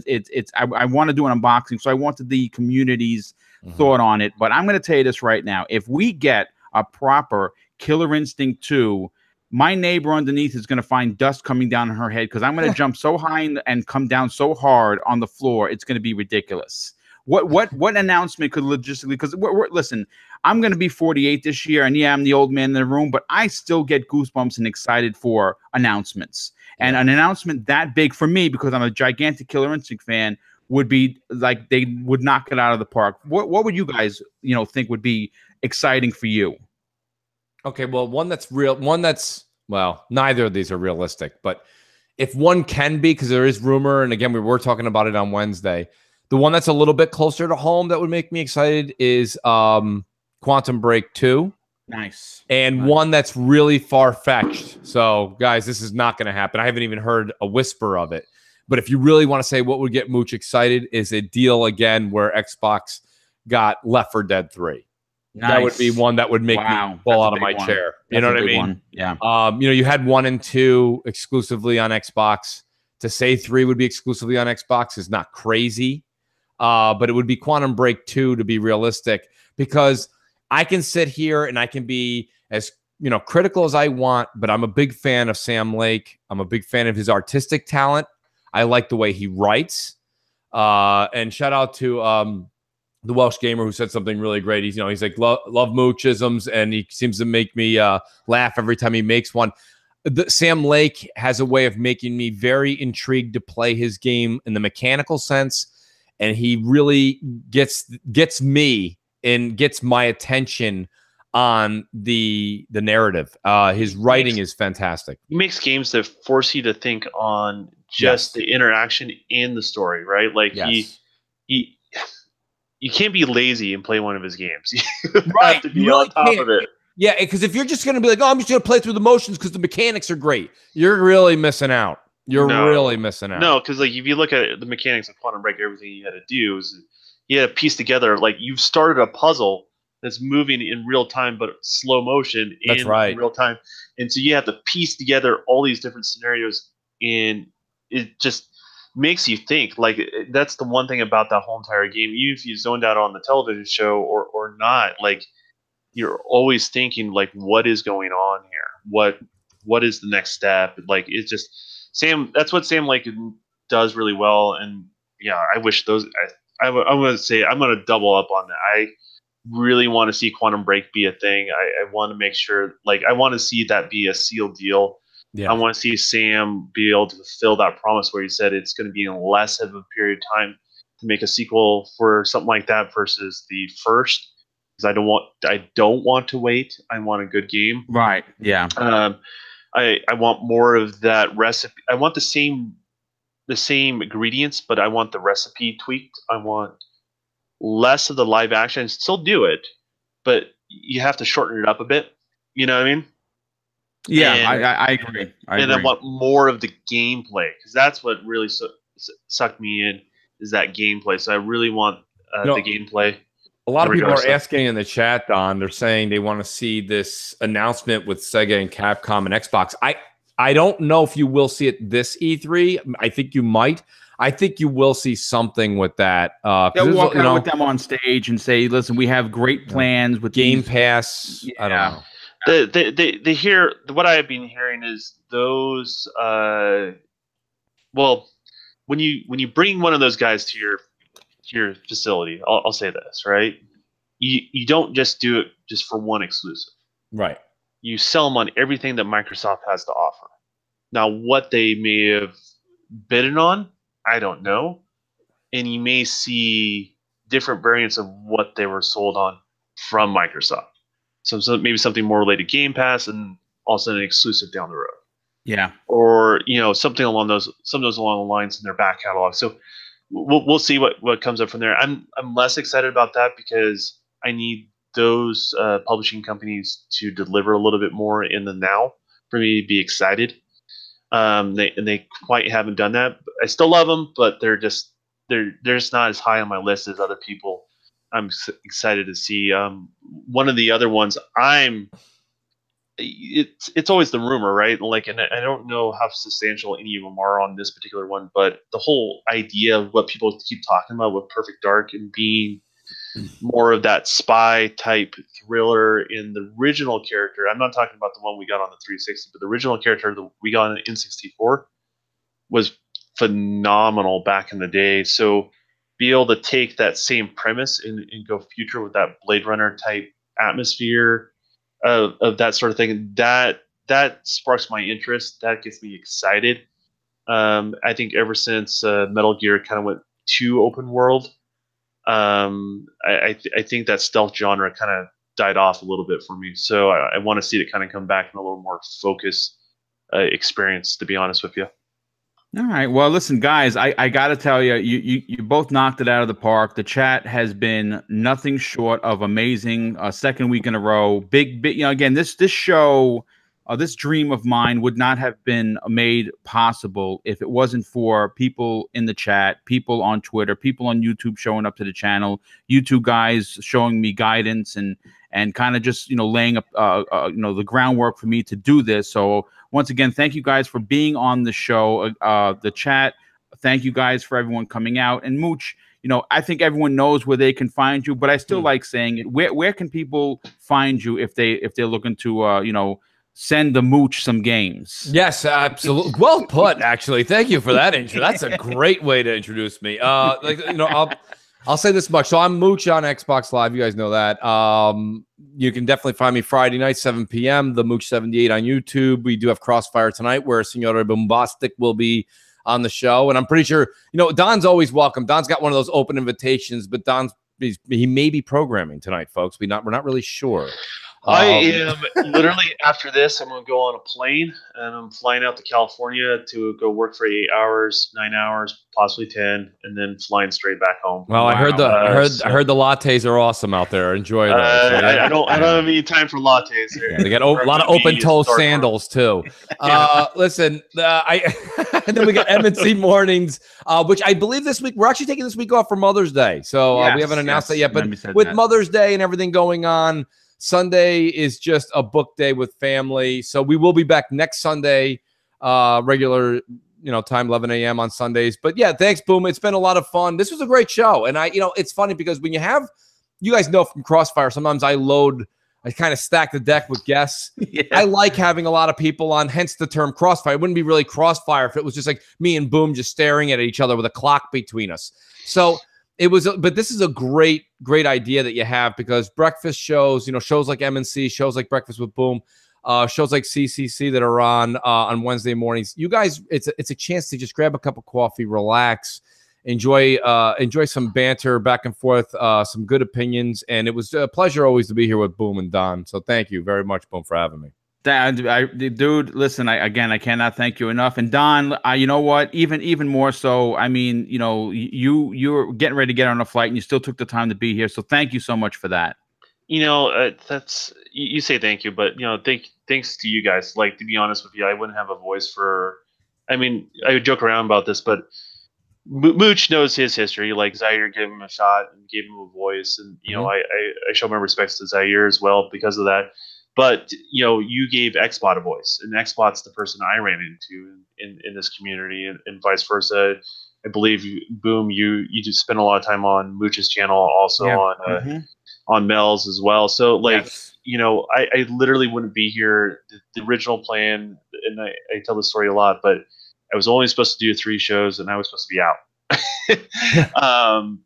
want to do an unboxing. So I wanted the community's thought on it. But I'm going to tell you this right now: if we get a proper Killer Instinct 2, my neighbor underneath is going to find dust coming down her head because I'm going to jump so high and come down so hard on the floor. It's going to be ridiculous. What announcement could logistically? Because listen, I'm going to be 48 this year, and yeah, I'm the old man in the room, but I still get goosebumps and excited for announcements. And an announcement that big for me, because I'm a gigantic Killer Instinct fan, would be like they would knock it out of the park. What would you guys think would be exciting for you?
Okay, well, neither of these are realistic, but if one can be, because there is rumor, and again, we were talking about it on Wednesday, the one that's a little bit closer to home that would make me excited is Quantum Break 2.
Nice.
And one that's really far-fetched. So, guys, this is not going to happen. I haven't even heard a whisper of it. But if you really want to say what would get Mooch excited is a deal again where Xbox got Left 4 Dead 3. Nice. That would be one that would make me fall out of my chair. You know what I mean?
One. Yeah.
You had 1 and 2 exclusively on Xbox. To say 3 would be exclusively on Xbox is not crazy. But it would be Quantum Break 2 to be realistic, because I can sit here and I can be as critical as I want, but I'm a big fan of Sam Lake. I'm a big fan of his artistic talent. I like the way he writes. And shout out to the Welsh gamer who said something really great. He's like love Moochisms, and he seems to make me laugh every time he makes one. Sam Lake has a way of making me very intrigued to play his game in the mechanical sense, and he really gets me and gets my attention on the narrative. His writing is fantastic.
He makes games that force you to think on just the interaction in the story, right? Like you can't be lazy and play one of his games. You have to be on top of it.
Yeah, because if you're just going to be like, oh, I'm just going to play through the motions because the mechanics are great, you're really missing out. Really missing out.
No, because like if you look at the mechanics of Quantum Break, everything you had to do is you had to piece together, like you've started a puzzle that's moving in real time, but slow motion in real time. And so you have to piece together all these different scenarios, and it just makes you think. Like that's the one thing about that whole entire game. Even if you zoned out on the television show or not, like you're always thinking like, what is going on here? What is the next step? Like it's just Sam. That's what Sam Lake does really well. And yeah, I wish I'm going to say I'm going to double up on that. I really want to see Quantum Break be a thing. I want to make sure, like, I want to see that be a sealed deal.
Yeah.
I want to see Sam be able to fulfill that promise where he said it's going to be in less of a period of time to make a sequel for something like that versus the first. Because I don't want to wait. I want a good game.
Right. Yeah.
I want more of that recipe. I want the same ingredients, but I want the recipe tweaked. I want less of the live action. Still do it, but you have to shorten it up a bit. You know what I mean?
Yeah,
And,
I agree. I
want more of the gameplay because that's what really sucked me in is that gameplay. So I really want the gameplay.
A lot of people are asking in the chat, Don. They're saying they want to see this announcement with Sega and Capcom and Xbox. I don't know if you will see it this E3. I think you might. I think you will see something with that.
They'll walk out with them on stage and say, "Listen, we have great plans with
Game Pass." Yeah. I don't
know. They hear what I have been hearing is those. Well, when you bring one of those guys to your facility, I'll say this, right? You don't just do it just for one exclusive,
right?
You sell them on everything that Microsoft has to offer. Now, what they may have bidden on, I don't know, and you may see different variants of what they were sold on from Microsoft. So maybe something more related to Game Pass, and also an exclusive down the road.
Yeah,
or something along those along the lines in their back catalog. So we'll see what comes up from there. I'm less excited about that because I need those publishing companies to deliver a little bit more in the now for me to be excited. They quite haven't done that. I still love them, but they're just not as high on my list as other people. I'm excited to see. One of the other ones it's always the rumor, right? Like, and I don't know how substantial any of them are on this particular one, but the whole idea of what people keep talking about with Perfect Dark and being more of that spy type thriller in the original character. I'm not talking about the one we got on the 360, but the original character that we got on the N64 was phenomenal back in the day. So be able to take that same premise and go future with that Blade Runner type atmosphere of that sort of thing, that sparks my interest. That gets me excited. I think ever since Metal Gear kind of went too open world, I think that stealth genre kind of died off a little bit for me. So I want to see it kind of come back in a little more focused experience, to be honest with you.
All right. Well, listen, guys, I got to tell you, you both knocked it out of the park. The chat has been nothing short of amazing. Second week in a row. Big, again, this show, this dream of mine would not have been made possible if it wasn't for people in the chat, people on Twitter, people on YouTube showing up to the channel, you two guys showing me guidance and kind of just, laying up, the groundwork for me to do this. So once again, thank you guys for being on the show, the chat. Thank you guys for everyone coming out. And Mooch, I think everyone knows where they can find you, but I still like saying it. Where can people find you if they're looking to, send the Mooch some games?
Yes, absolutely. Well put, actually. Thank you for that intro. That's a great way to introduce me. I'll say this much. So I'm Mooch on Xbox Live. You guys know that. You can definitely find me Friday night, 7 p.m., the Mooch78 on YouTube. We do have Crossfire tonight where Senor BoomStick will be on the show. And I'm pretty sure, Don's always welcome. Don's got one of those open invitations, but he may be programming tonight, folks. We're not really sure.
I am literally after this. I'm going to go on a plane and I'm flying out to California to go work for 8 hours, 9 hours, possibly 10, and then flying straight back home.
Well, wow. I heard the lattes are awesome out there. Enjoy those.
Right? I don't have any time for lattes.
Yeah, they got a lot of open toe sandals too. Listen, and then we got M&C Mornings, which I believe this week we're actually taking this week off for Mother's Day. So we haven't announced that yet, but with Mother's Day and everything going on, Sunday is just a book day with family. So we will be back next Sunday, regular, time, 11 a.m. on Sundays. But yeah, thanks, Boom. It's been a lot of fun. This was a great show. And it's funny because when you guys know from Crossfire, sometimes I kind of stack the deck with guests. Yeah. I like having a lot of people on, hence the term Crossfire. It wouldn't be really Crossfire if it was just like me and Boom just staring at each other with a clock between us. So It was, but this is a great idea that you have, because breakfast shows, you know, shows like MNC, shows like Breakfast with Boom, shows like CCC that are on Wednesday mornings. You guys, it's a chance to just grab a cup of coffee, relax, enjoy some banter back and forth, some good opinions, and it was a pleasure always to be here with Boom and Don. So thank you very much, Boom, for having me.
Dude, listen, I cannot thank you enough. And Don, you know what? Even more so. I mean, you know, you're getting ready to get on a flight, and you still took the time to be here. So thank you so much for that.
You know, that's you say thank you, but you know, thanks to you guys. Like, to be honest with you, I wouldn't have a voice for. I mean, I would joke around about this, but Mooch knows his history. Like, Zaire gave him a shot and gave him a voice, and you know, I show my respects to Zaire as well because of that. But you know, you gave Xbot a voice, and Xbot's the person I ran into in this community, and vice versa. I believe Boom, you just spent a lot of time on Mooch's channel, also on Mel's as well. So like, you know, I literally wouldn't be here. The original plan, and I tell this story a lot, but I was only supposed to do 3 shows, and I was supposed to be out.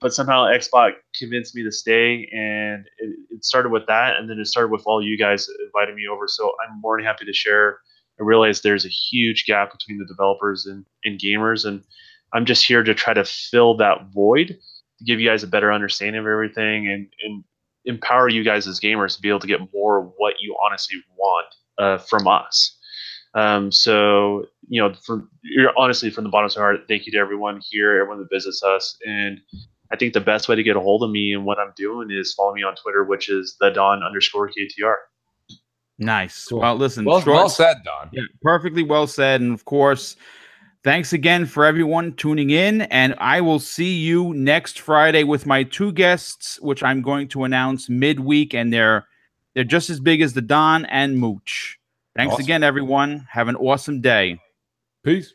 But somehow Xbox convinced me to stay, and it started with that, and then it started with all you guys inviting me over. So I'm more than happy to share. I realize there's a huge gap between the developers and gamers, and I'm just here to try to fill that void, to give you guys a better understanding of everything, and empower you guys as gamers to be able to get more of what you honestly want from us. So, you know, honestly, from the bottom of my heart, thank you to everyone here, everyone that visits us. And I think the best way to get a hold of me and what I'm doing is follow me on Twitter, which is @TheDon_KTR.
Nice.
Cool.
Well, listen,
well said, Don.
Yeah, perfectly well said. And of course, thanks again for everyone tuning in. And I will see you next Friday with my 2 guests, which I'm going to announce midweek, and they're just as big as the Don and Mooch. Thanks again, everyone. Have an awesome day.
Peace.